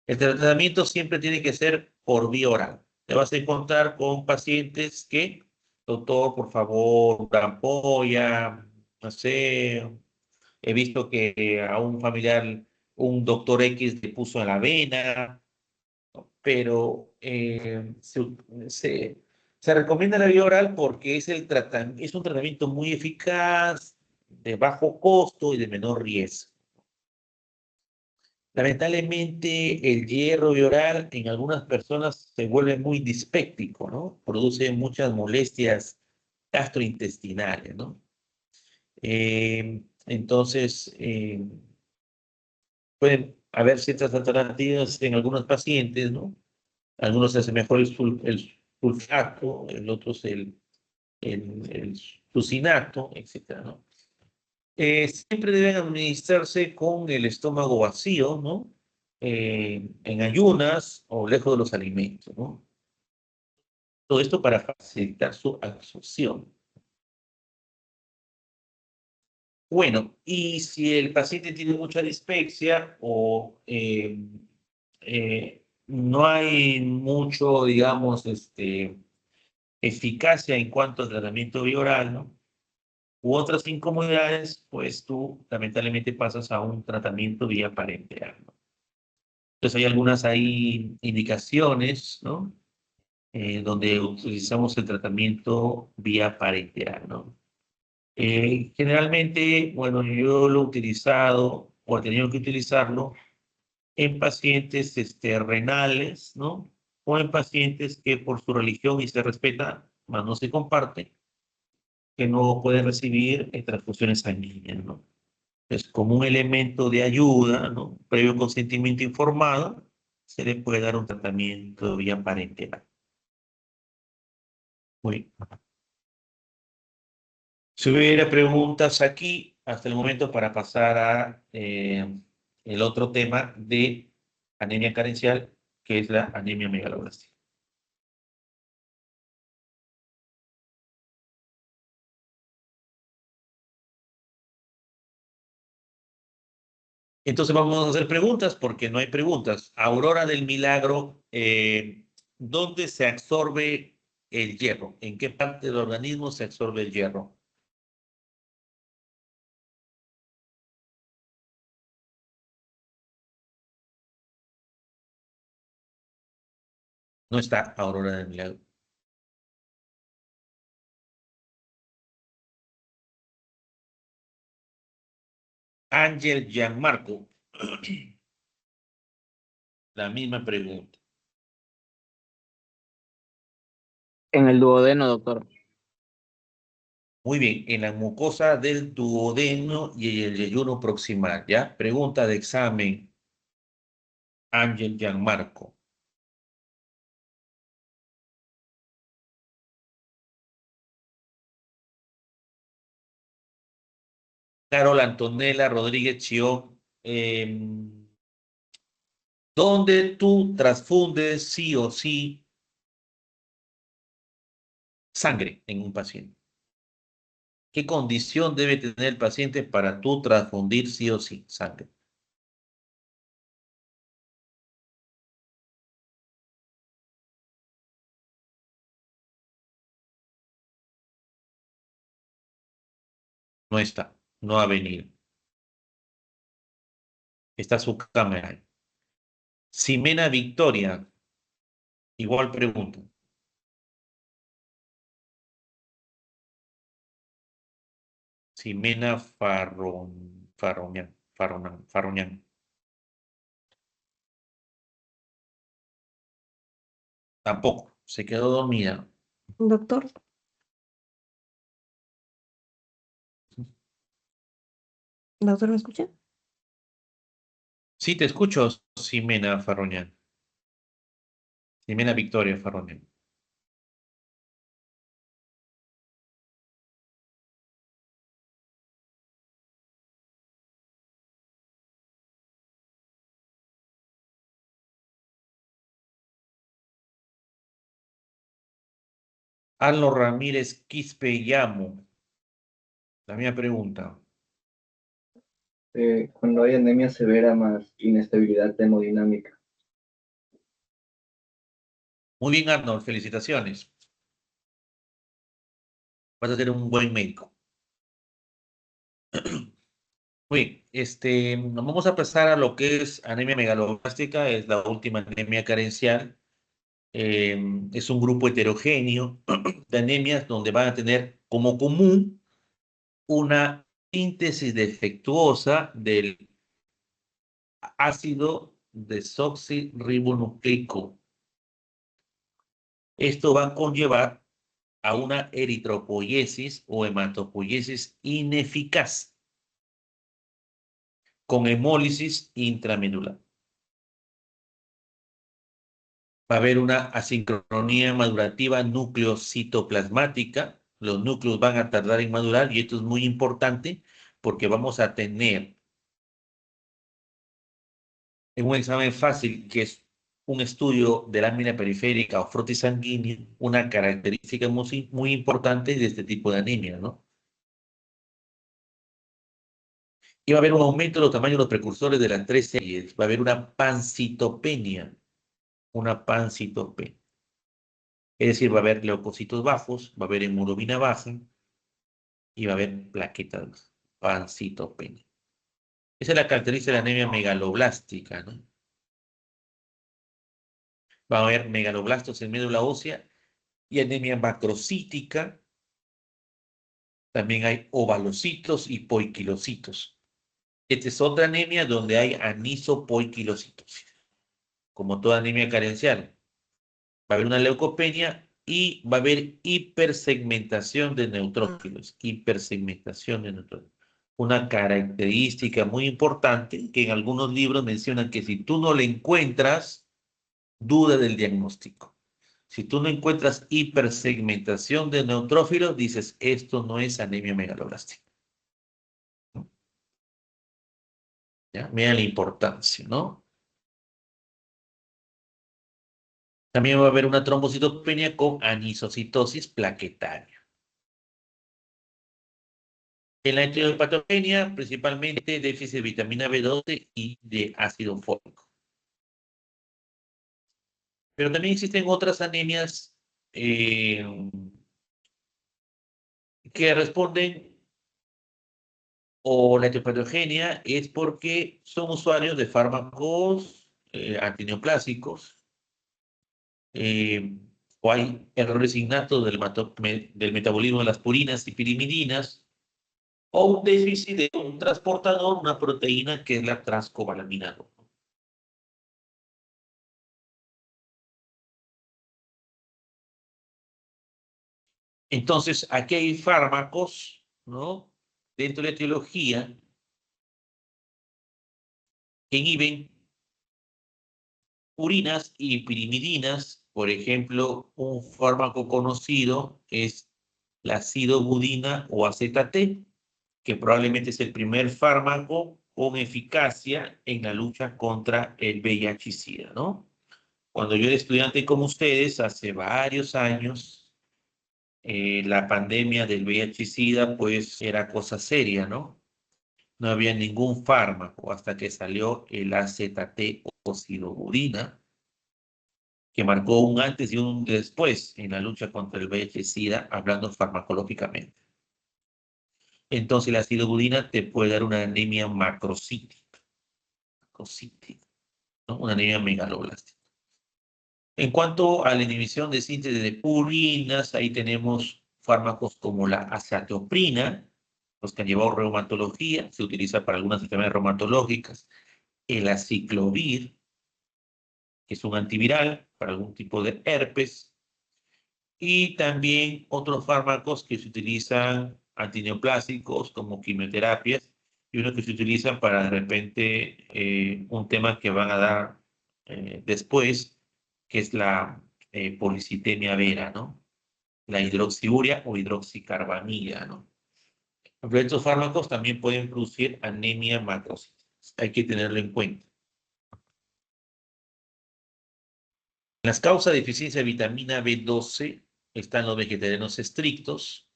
El tratamiento siempre tiene que ser por vía oral. Te vas a encontrar con pacientes que, doctor, por favor, una ampolla, no sé, he visto que a un familiar, un doctor X le puso en la vena, pero se recomienda la vía oral porque es un tratamiento muy eficaz, de bajo costo y de menor riesgo. Lamentablemente, el hierro vía oral en algunas personas se vuelve muy dispéptico, ¿no? Produce muchas molestias gastrointestinales, ¿no? Entonces, pueden haber ciertas alternativas en algunos pacientes, ¿no? Algunos hacen mejor el sulfato, el otro es el sucinato, etcétera, ¿no? Siempre deben administrarse con el estómago vacío, ¿no? En ayunas o lejos de los alimentos, ¿no? Todo esto para facilitar su absorción. Bueno, y si el paciente tiene mucha dispepsia o no hay mucho, digamos, eficacia en cuanto al tratamiento bioral, ¿no? U otras incomodidades, pues tú lamentablemente pasas a un tratamiento vía parenteral, ¿no? Entonces hay algunas ahí indicaciones, ¿no? Donde utilizamos el tratamiento vía parenteral, ¿no? Generalmente, bueno, yo lo he utilizado o he tenido que utilizarlo en pacientes renales, ¿no? O en pacientes que por su religión y se respeta, más no se comparte, que no pueden recibir transfusiones sanguíneas, ¿no? Entonces, como un elemento de ayuda, ¿no? Previo consentimiento informado, se le puede dar un tratamiento vía parenteral. Muy bien. Si hubiera preguntas aquí, hasta el momento para pasar a el otro tema de anemia carencial, que es la anemia megaloblástica. Entonces vamos a hacer preguntas porque no hay preguntas. Aurora del Milagro, ¿dónde se absorbe el hierro? ¿En qué parte del organismo se absorbe el hierro? No está Aurora del Milagro. Ángel Gianmarco, la misma pregunta. En el duodeno, doctor. Muy bien, en la mucosa del duodeno y el yeyuno proximal, ¿ya? Pregunta de examen, Ángel Gianmarco. Carol Antonella Rodríguez Chión, ¿dónde tú transfundes sí o sí sangre en un paciente? ¿Qué condición debe tener el paciente para tú transfundir sí o sí sangre? No está, no ha venido. Está su cámara. Ximena Victoria, igual pregunta. Ximena Farroñán. Tampoco, se quedó dormida. Doctor, doctor, ¿me escucha? Sí, te escucho, Ximena Farroñán. Ximena Victoria Farroñán. Arnold Ramírez Quispe Llamo. La misma pregunta. Cuando hay anemia severa más inestabilidad hemodinámica. Muy bien, Arnold, felicitaciones. Vas a ser un buen médico. Muy bien, vamos a pasar a lo que es anemia megaloblástica, es la última anemia carencial. Es un grupo heterogéneo de anemias donde van a tener como común una síntesis defectuosa del ácido desoxirribonucleico. Esto va a conllevar a una eritropoiesis o hematopoiesis ineficaz con hemólisis intramedular. Va a haber una asincronía madurativa nucleocitoplasmática. Los núcleos van a tardar en madurar y esto es muy importante porque vamos a tener en un examen fácil, que es un estudio de lámina periférica o frotis sanguíneo, una característica muy importante de este tipo de anemia, ¿no? Y va a haber un aumento de los tamaños de los precursores de las 3 series. Va a haber una pancitopenia. Una pancitopenia. Es decir, va a haber leucocitos bajos, va a haber hemoglobina baja y va a haber plaquetas, pancitopenia. Esa es la característica de la anemia megaloblástica, ¿no? Va a haber megaloblastos en médula ósea y anemia macrocítica. También hay ovalocitos y poiquilocitos. Esta es otra anemia donde hay anisopoiquilocitosis, como toda anemia carencial. Va a haber una leucopenia y va a haber hipersegmentación de neutrófilos. Hipersegmentación de neutrófilos. Una característica muy importante que en algunos libros mencionan que si tú no le encuentras, duda del diagnóstico. Si tú no encuentras hipersegmentación de neutrófilos, dices, esto no es anemia megaloblástica. ¿Ya? Mira la importancia, ¿no? También va a haber una trombocitopenia con anisocitosis plaquetaria. En la etiopatogenia, principalmente déficit de vitamina B12 y de ácido fólico. Pero también existen otras anemias que responden, o la etiopatogenia es porque son usuarios de fármacos antineoplásicos, o hay errores innatos del metabolismo de las purinas y pirimidinas, o un déficit de un transportador, una proteína que es la transcobalaminado. Entonces, aquí hay fármacos, ¿no? Dentro de la etiología que inhiben purinas y pirimidinas. Por ejemplo, un fármaco conocido es la sidobudina o AZT, que probablemente es el primer fármaco con eficacia en la lucha contra el VIH y SIDA, ¿no? Cuando yo era estudiante como ustedes, hace varios años, la pandemia del VIH y SIDA, pues, era cosa seria, ¿no? No había ningún fármaco hasta que salió el AZT o sidobudina, que marcó un antes y un después en la lucha contra el VIH-Sida, hablando farmacológicamente. Entonces, la sidobudina te puede dar una anemia macrocítica, ¿no? Una anemia megaloblástica. En cuanto a la inhibición de síntesis de purinas, ahí tenemos fármacos como la azathioprina, los que han llevado reumatología, se utiliza para algunas enfermedades reumatológicas, el aciclovir, que es un antiviral para algún tipo de herpes, y también otros fármacos que se utilizan antineoplásicos como quimioterapias, y unos que se utilizan para de repente un tema que van a dar después, que es la policitemia vera, ¿no? La hidroxiuria o hidroxicarbamida, ¿no? Pero estos fármacos también pueden producir anemia macrocítica. Hay que tenerlo en cuenta. Las causas de deficiencia de vitamina B12 están los vegetarianos estrictos,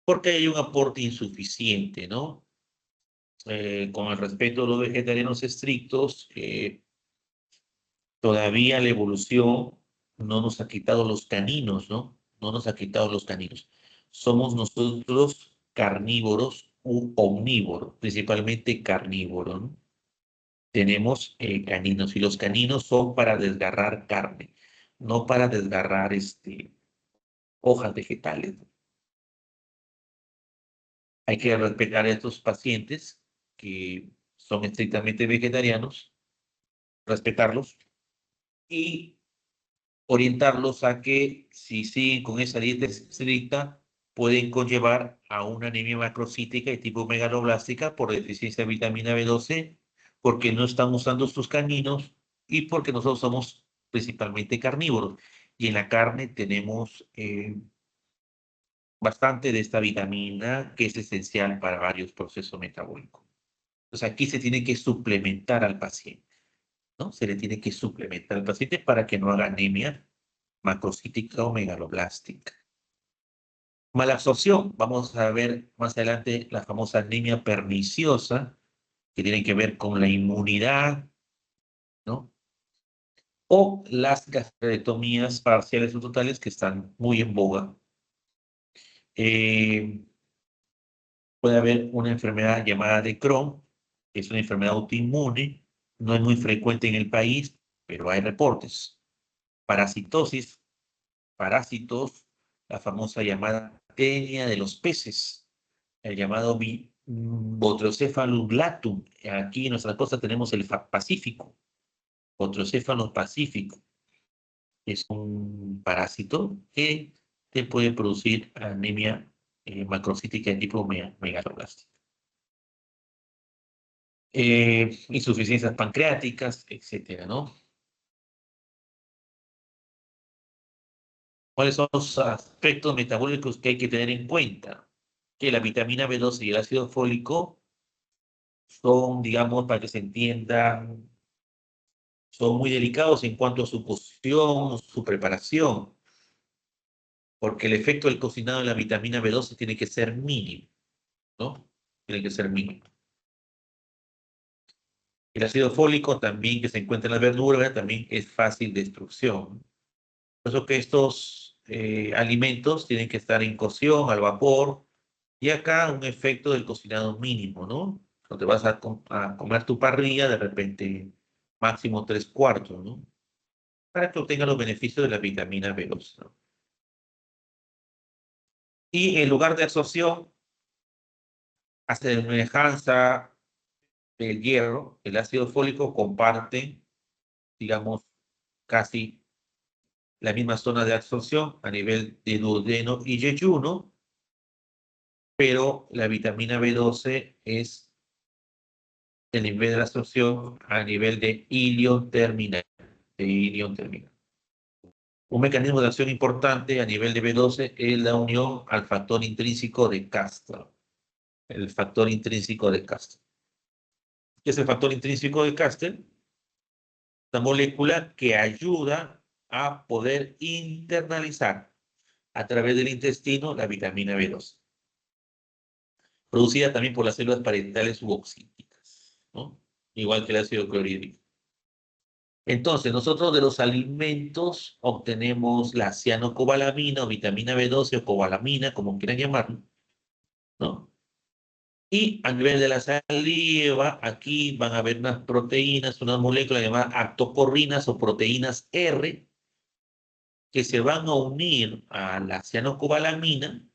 porque hay un aporte insuficiente, ¿no? Con el respeto a los vegetarianos estrictos, todavía la evolución no nos ha quitado los caninos, ¿no? No nos ha quitado los caninos. Somos nosotros carnívoros u omnívoros, principalmente carnívoros, ¿no? Tenemos caninos y los caninos son para desgarrar carne, no para desgarrar hojas vegetales. Hay que respetar a estos pacientes que son estrictamente vegetarianos, respetarlos y orientarlos a que si siguen con esa dieta estricta pueden conllevar a una anemia macrocítica de tipo megaloblástica por deficiencia de vitamina B12, porque no están usando sus caninos y porque nosotros somos principalmente carnívoros. Y en la carne tenemos bastante de esta vitamina que es esencial para varios procesos metabólicos. Entonces aquí se tiene que suplementar al paciente, ¿no? Se le tiene que suplementar al paciente para que no haga anemia macrocítica o megaloblástica. Malabsorción, vamos a ver más adelante la famosa anemia perniciosa, que tiene que ver con la inmunidad, ¿no? O las gastrectomías parciales o totales que están muy en boga. Puede haber una enfermedad llamada de Crohn, que es una enfermedad autoinmune, no es muy frecuente en el país, pero hay reportes. Parasitosis, parásitos, la famosa llamada tenia de los peces, el llamado Botryocephalus glatum. Aquí en nuestra costa tenemos el Pacífico, Botryocephalus pacífico. Es un parásito que te puede producir anemia macrocítica de tipo megaloblástica. Insuficiencias pancreáticas, etcétera, ¿no? ¿Cuáles son los aspectos metabólicos que hay que tener en cuenta? Que la vitamina B12 y el ácido fólico son, digamos, para que se entienda, son muy delicados en cuanto a su cocción, su preparación, porque el efecto del cocinado de la vitamina B12 tiene que ser mínimo, ¿no? Tiene que ser mínimo. El ácido fólico también que se encuentra en las verduras también es fácil de destrucción. Por eso que estos alimentos tienen que estar en cocción, al vapor, y acá un efecto del cocinado mínimo, ¿no? Cuando te vas a comer tu parrilla, de repente máximo 3/4, ¿no? Para que obtenga los beneficios de la vitamina B12, ¿no? Y en lugar de absorción, hace semejanza del hierro, el ácido fólico comparte, digamos, casi la misma zona de absorción a nivel de duodeno y yeyuno, pero la vitamina B12 es el nivel de absorción a nivel de ilion terminal. Un mecanismo de acción importante a nivel de B12 es la unión al factor intrínseco de Castro. El factor intrínseco de Castro. ¿Qué es el factor intrínseco de Castro? Una molécula que ayuda a poder internalizar a través del intestino la vitamina B12. Producida también por las células parietales suboxíticas, ¿no? Igual que el ácido clorhídrico. Entonces, nosotros de los alimentos obtenemos la cianocobalamina o vitamina B12 o cobalamina, como quieran llamarlo, ¿no? Y a nivel de la saliva, aquí van a haber unas proteínas, unas moléculas llamadas actocorrinas o proteínas R, que se van a unir a la cianocobalamina.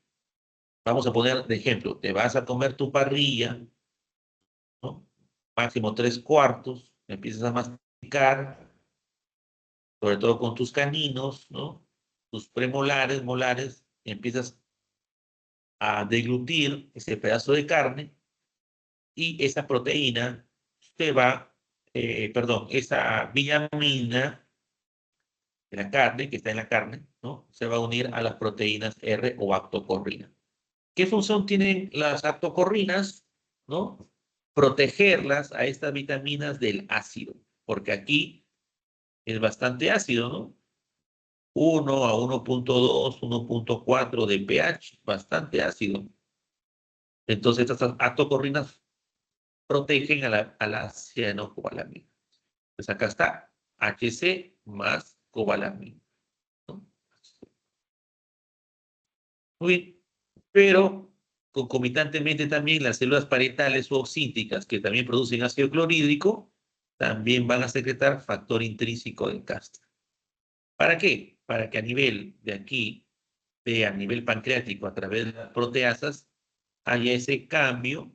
Vamos a poner de ejemplo, te vas a comer tu parrilla, ¿no? Máximo 3/4, empiezas a masticar, sobre todo con tus caninos, ¿no? Tus premolares, molares, empiezas a deglutir ese pedazo de carne y esa proteína te va, perdón, esa vitamina de la carne, que está en la carne, ¿no? Se va a unir a las proteínas R o actocorrina. ¿Qué función tienen las actocorrinas? ¿No? Protegerlas a estas vitaminas del ácido, porque aquí es bastante ácido, ¿no? 1 a 1.2, 1.4 de pH, bastante ácido. Entonces estas atocorrinas protegen a la cianocobalamina. Pues acá está HC más cobalamina, ¿no? Muy bien, pero concomitantemente también las células parietales o oxínticas que también producen ácido clorhídrico también van a secretar factor intrínseco del castor. ¿Para qué? Para que a nivel de aquí, a nivel pancreático, a través de las proteasas, haya ese cambio,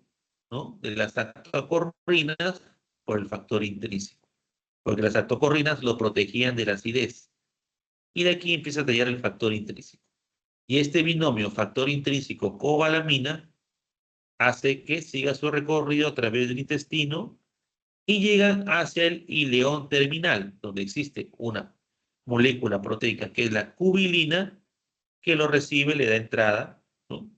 ¿no?, de las atocorrinas por el factor intrínseco. Porque las atocorrinas lo protegían de la acidez. Y de aquí empieza a tallar el factor intrínseco. Y este binomio factor intrínseco cobalamina hace que siga su recorrido a través del intestino y llegan hacia el ileón terminal, donde existe una molécula proteica que es la cubilina, que lo recibe, le da entrada, ¿no?,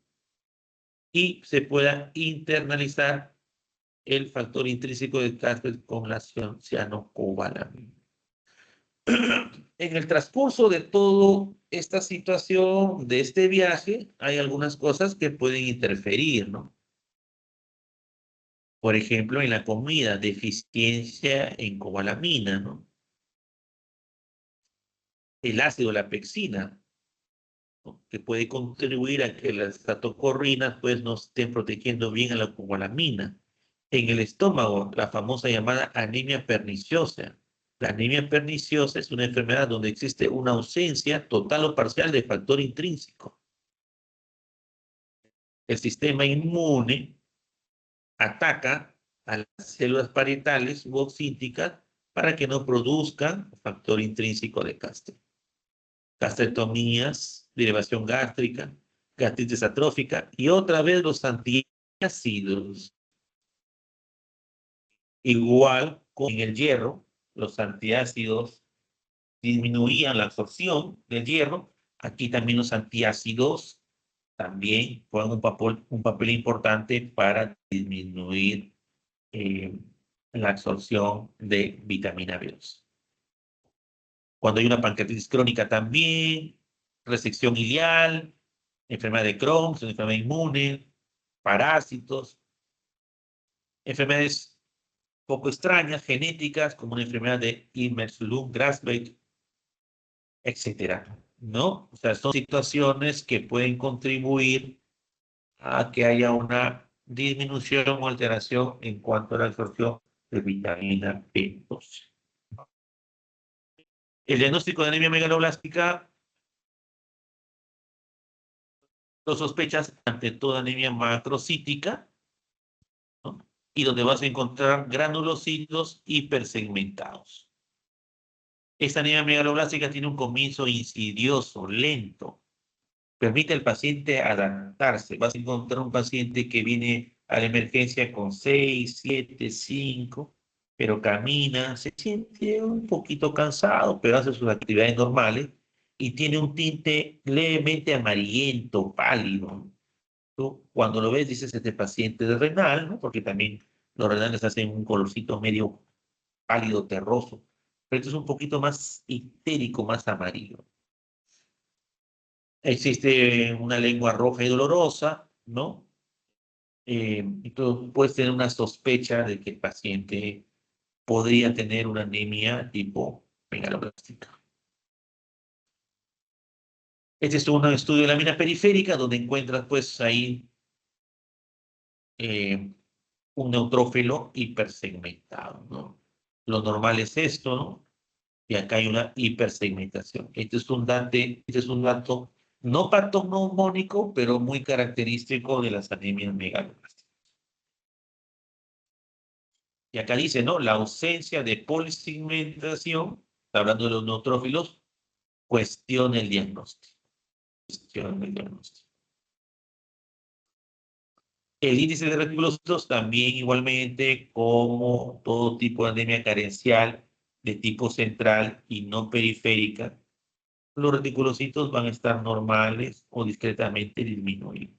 y se pueda internalizar el factor intrínseco de Casper con la cianocobalamina. En el transcurso de toda esta situación, de este viaje, hay algunas cosas que pueden interferir, ¿no? Por ejemplo, en la comida, deficiencia en cobalamina, ¿no? El ácido, la pexina, ¿no?, que puede contribuir a que las atocorrinas pues no estén protegiendo bien a la cobalamina. En el estómago, la famosa llamada anemia perniciosa. La anemia perniciosa es una enfermedad donde existe una ausencia total o parcial de factor intrínseco. El sistema inmune ataca a las células parietales u oxínticas para que no produzcan factor intrínseco de Castor. Gastrectomías, derivación gástrica, gastritis atrófica y otra vez los antiácidos. Igual con el hierro, los antiácidos disminuían la absorción del hierro. Aquí también los antiácidos también juegan un papel importante para disminuir la absorción de vitamina B2. Cuando hay una pancreatitis crónica también, resección ileal, enfermedad de Crohn, enfermedad inmune, parásitos, enfermedades poco extrañas, genéticas, como una enfermedad de Imerslund-Grasbeck, etcétera, ¿no? O sea, son situaciones que pueden contribuir a que haya una disminución o alteración en cuanto a la absorción de vitamina B12. El diagnóstico de anemia megaloblástica lo sospechas ante toda anemia macrocítica, ¿no?, y donde vas a encontrar granulocitos hipersegmentados. Esta anemia megaloblástica tiene un comienzo insidioso, lento. Permite al paciente adaptarse. Vas a encontrar un paciente que viene a la emergencia con 6, 7, 5, pero camina, se siente un poquito cansado, pero hace sus actividades normales y tiene un tinte levemente amarillento, pálido. Tú, cuando lo ves, dices, este paciente es renal, ¿no?, porque también los renales hacen un colorcito medio pálido, terroso, pero esto es un poquito más ictérico, más amarillo. Existe una lengua roja y dolorosa, ¿no? Y tú puedes tener una sospecha de que el paciente podría tener una anemia tipo megaloblástica. Este es un estudio de la lámina periférica donde encuentras pues ahí un neutrófilo hipersegmentado, ¿no? Lo normal es esto, ¿no? Y acá hay una hipersegmentación. Este es un dato no patognomónico, pero muy característico de las anemias megaloblásticas. Y acá dice, ¿no?, la ausencia de polisegmentación, está hablando de los neutrófilos, cuestiona el diagnóstico. El índice de reticulocitos también igualmente, como todo tipo de anemia carencial de tipo central y no periférica, los reticulocitos van a estar normales o discretamente disminuidos.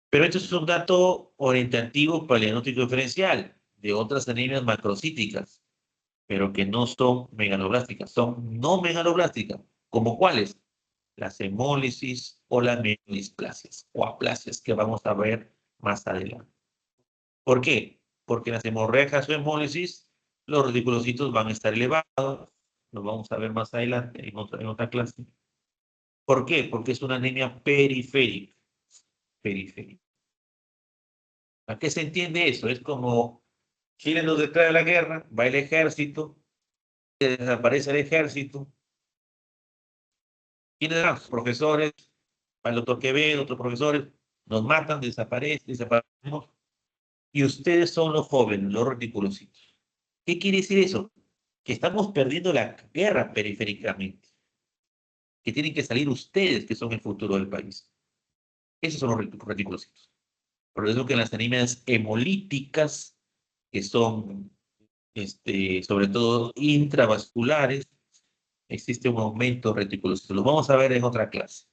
Pero esto es un dato orientativo para el diagnóstico diferencial de otras anemias macrocíticas. pero que no son megaloblásticas, son no megaloblásticas. ¿Como cuáles? Las hemólisis o las mielodisplasias o aplasias que vamos a ver más adelante. ¿Por qué? Porque en las hemorragias o hemólisis los reticulocitos van a estar elevados, lo vamos a ver más adelante en otra clase. ¿Por qué? Porque es una anemia periférica. Periférica. ¿A qué se entiende eso? Es como Chile nos declara la guerra, va el ejército, desaparece el ejército. ¿Quiénes eran? Los profesores, va el doctor Quevedo, otros profesores, nos matan, desaparecemos. Y ustedes son los jóvenes, los reticulocitos. ¿Qué quiere decir eso? Que estamos perdiendo la guerra periféricamente. Que tienen que salir ustedes, que son el futuro del país. Esos son los reticulocitos. Por eso que en las anemias hemolíticas, que son sobre todo intravasculares, existe un aumento de reticulocitos. Lo vamos a ver en otra clase.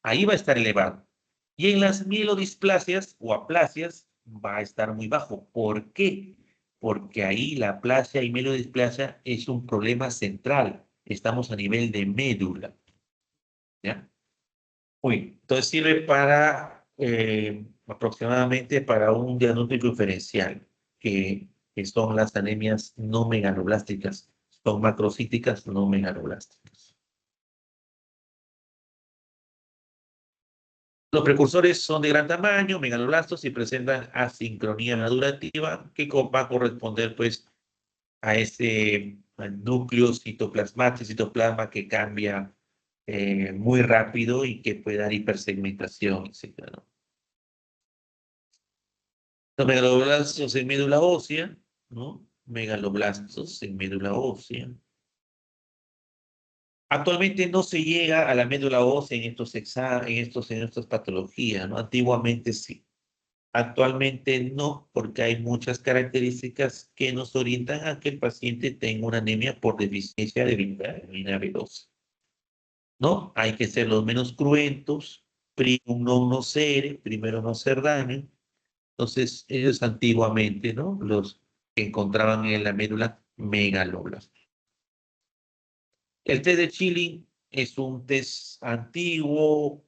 Ahí va a estar elevado. Y en las mielodisplasias o aplasias va a estar muy bajo. ¿Por qué? Porque ahí la aplasia y mielodisplasia es un problema central. Estamos a nivel de médula. ¿Ya? Muy, entonces sirve para aproximadamente para un diagnóstico diferencial, que son las anemias no megaloblásticas. Son macrocíticas no megaloblásticas. Los precursores son de gran tamaño, megaloblastos, y presentan asincronía madurativa que va a corresponder pues a ese núcleo citoplasmático, citoplasma que cambia muy rápido y que puede dar hipersegmentación, etc., ¿no? Los megaloblastos en médula ósea, ¿no? Megaloblastos en médula ósea. Actualmente no se llega a la médula ósea en estas patologías, ¿no? Antiguamente sí. Actualmente no, porque hay muchas características que nos orientan a que el paciente tenga una anemia por deficiencia de vitamina B12. ¿No? Hay que ser los menos cruentos, primum non nocere, primero no hacer daño. Entonces, ellos antiguamente, ¿no? Los que encontraban en la médula megaloblastos. El test de Schilling es un test antiguo,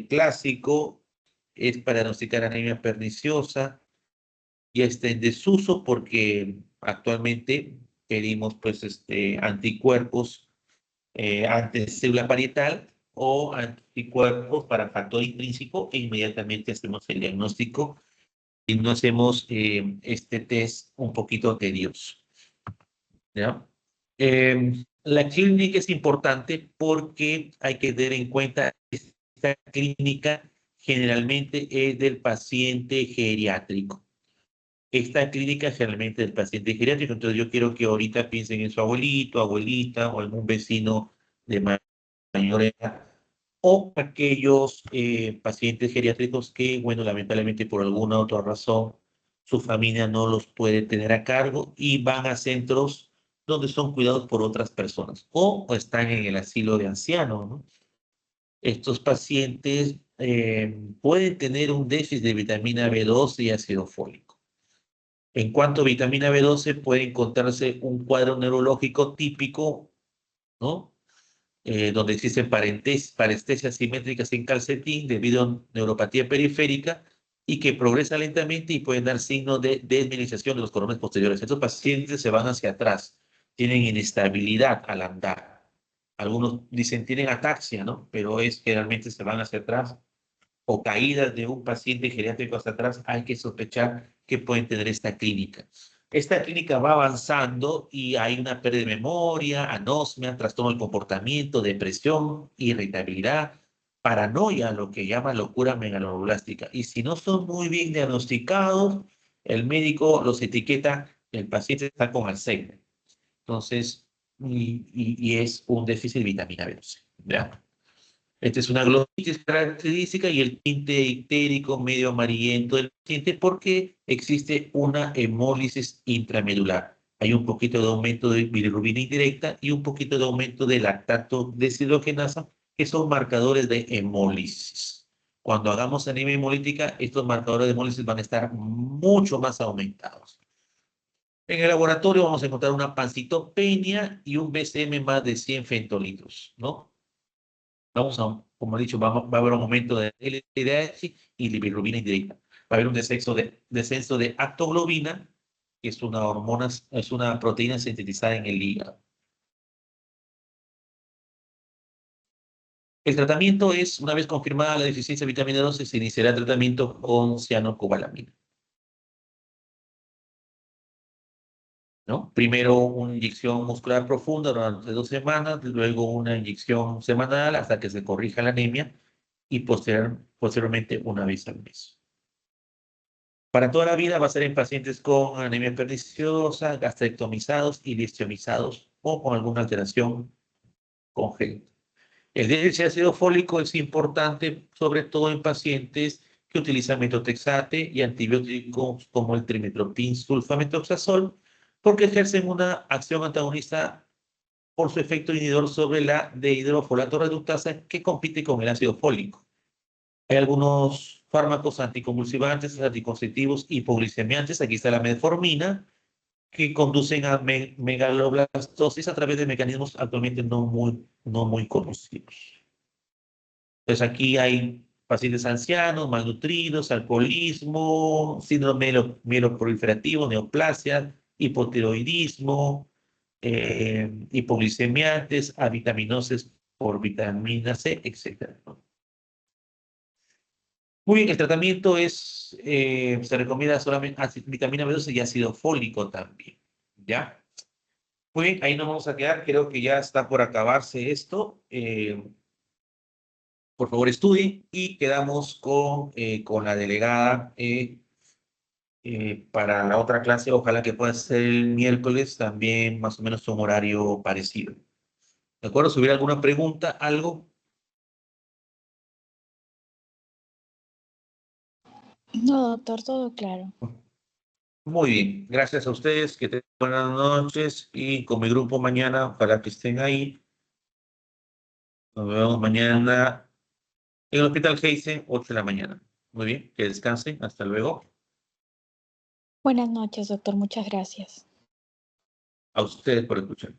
clásico, es para diagnosticar anemia perniciosa y está en desuso porque actualmente pedimos pues anticuerpos anticélula parietal o anticuerpos para factor intrínseco e inmediatamente hacemos el diagnóstico y no hacemos este test un poquito tedioso, ¿ya? La clínica es importante porque hay que tener en cuenta que esta clínica generalmente es del paciente geriátrico. Esta clínica es generalmente del paciente geriátrico, entonces yo quiero que ahorita piensen en su abuelito, abuelita o algún vecino de mayor edad o aquellos pacientes geriátricos que, bueno, lamentablemente por alguna otra razón su familia no los puede tener a cargo y van a centros donde son cuidados por otras personas o están en el asilo de ancianos, ¿no? Estos pacientes pueden tener un déficit de vitamina B12 y ácido fólico. En cuanto a vitamina B12, puede encontrarse un cuadro neurológico típico, ¿no? Donde existen parestesias simétricas sin calcetín debido a neuropatía periférica y que progresa lentamente y pueden dar signos de desmineralización de los corones posteriores. Estos pacientes se van hacia atrás, tienen inestabilidad al andar. Algunos dicen tienen ataxia, ¿no? Pero es generalmente se van hacia atrás o caídas de un paciente geriátrico hacia atrás, hay que sospechar que pueden tener esta clínica. Esta clínica va avanzando y hay una pérdida de memoria, anosmia, trastorno del comportamiento, depresión, irritabilidad, paranoia, lo que llama locura megaloblástica. Y si no son muy bien diagnosticados, el médico los etiqueta, el paciente está con Alzheimer. Entonces, y es un déficit de vitamina B12. ¿Ya? Esta es una globitis característica y el tinte ictérico medio amarillento del paciente porque existe una hemólisis intramedular. Hay un poquito de aumento de bilirrubina indirecta y un poquito de aumento de lactato deshidrogenasa, que son marcadores de hemólisis. Cuando hagamos anemia hemolítica, estos marcadores de hemólisis van a estar mucho más aumentados. En el laboratorio vamos a encontrar una pancitopenia y un BCM más de 100 femtolitros, ¿no? Vamos a, como he dicho, va a haber un aumento de LDH y bilirrubina indirecta. Va a haber un descenso de aptoglobina, que es una hormona, es una proteína sintetizada en el hígado. El tratamiento es, una vez confirmada la deficiencia de vitamina 12, se iniciará el tratamiento con cianocobalamina, ¿no? Primero una inyección muscular profunda durante 2 semanas, luego una inyección semanal hasta que se corrija la anemia y posteriormente una vez al mes. Para toda la vida va a ser en pacientes con anemia perniciosa, gastrectomizados y listomizados o con alguna alteración congénita. El déficit de ácido fólico es importante, sobre todo en pacientes que utilizan metotrexate y antibióticos como el trimmetoprim sulfamethoxazol, porque ejercen una acción antagonista por su efecto inhibidor sobre la dehidrofolato reductasa que compite con el ácido fólico. Hay algunos fármacos anticonvulsivantes, anticonceptivos, hipoglicemiantes, aquí está la metformina, que conducen a megaloblastosis a través de mecanismos actualmente no muy conocidos. Entonces aquí hay pacientes ancianos, malnutridos, alcoholismo, síndrome mieloproliferativo, neoplasia, hipotiroidismo, hipoglicemiantes, avitaminosis por vitamina C, etc. Muy bien, el tratamiento es, se recomienda solamente vitamina B12 y ácido fólico también, ¿ya? Muy bien, ahí nos vamos a quedar, creo que ya está por acabarse esto. Por favor, estudien y quedamos con la delegada para la otra clase. Ojalá que pueda ser el miércoles también más o menos un horario parecido. ¿De acuerdo? Si hubiera alguna pregunta, algo. No, doctor, todo claro. Muy bien, gracias a ustedes, que tengan buenas noches y con mi grupo mañana, ojalá que estén ahí. Nos vemos mañana en el Hospital Heisen, 8 de la mañana. Muy bien, que descansen, hasta luego. Buenas noches, doctor, muchas gracias. A ustedes por escuchar.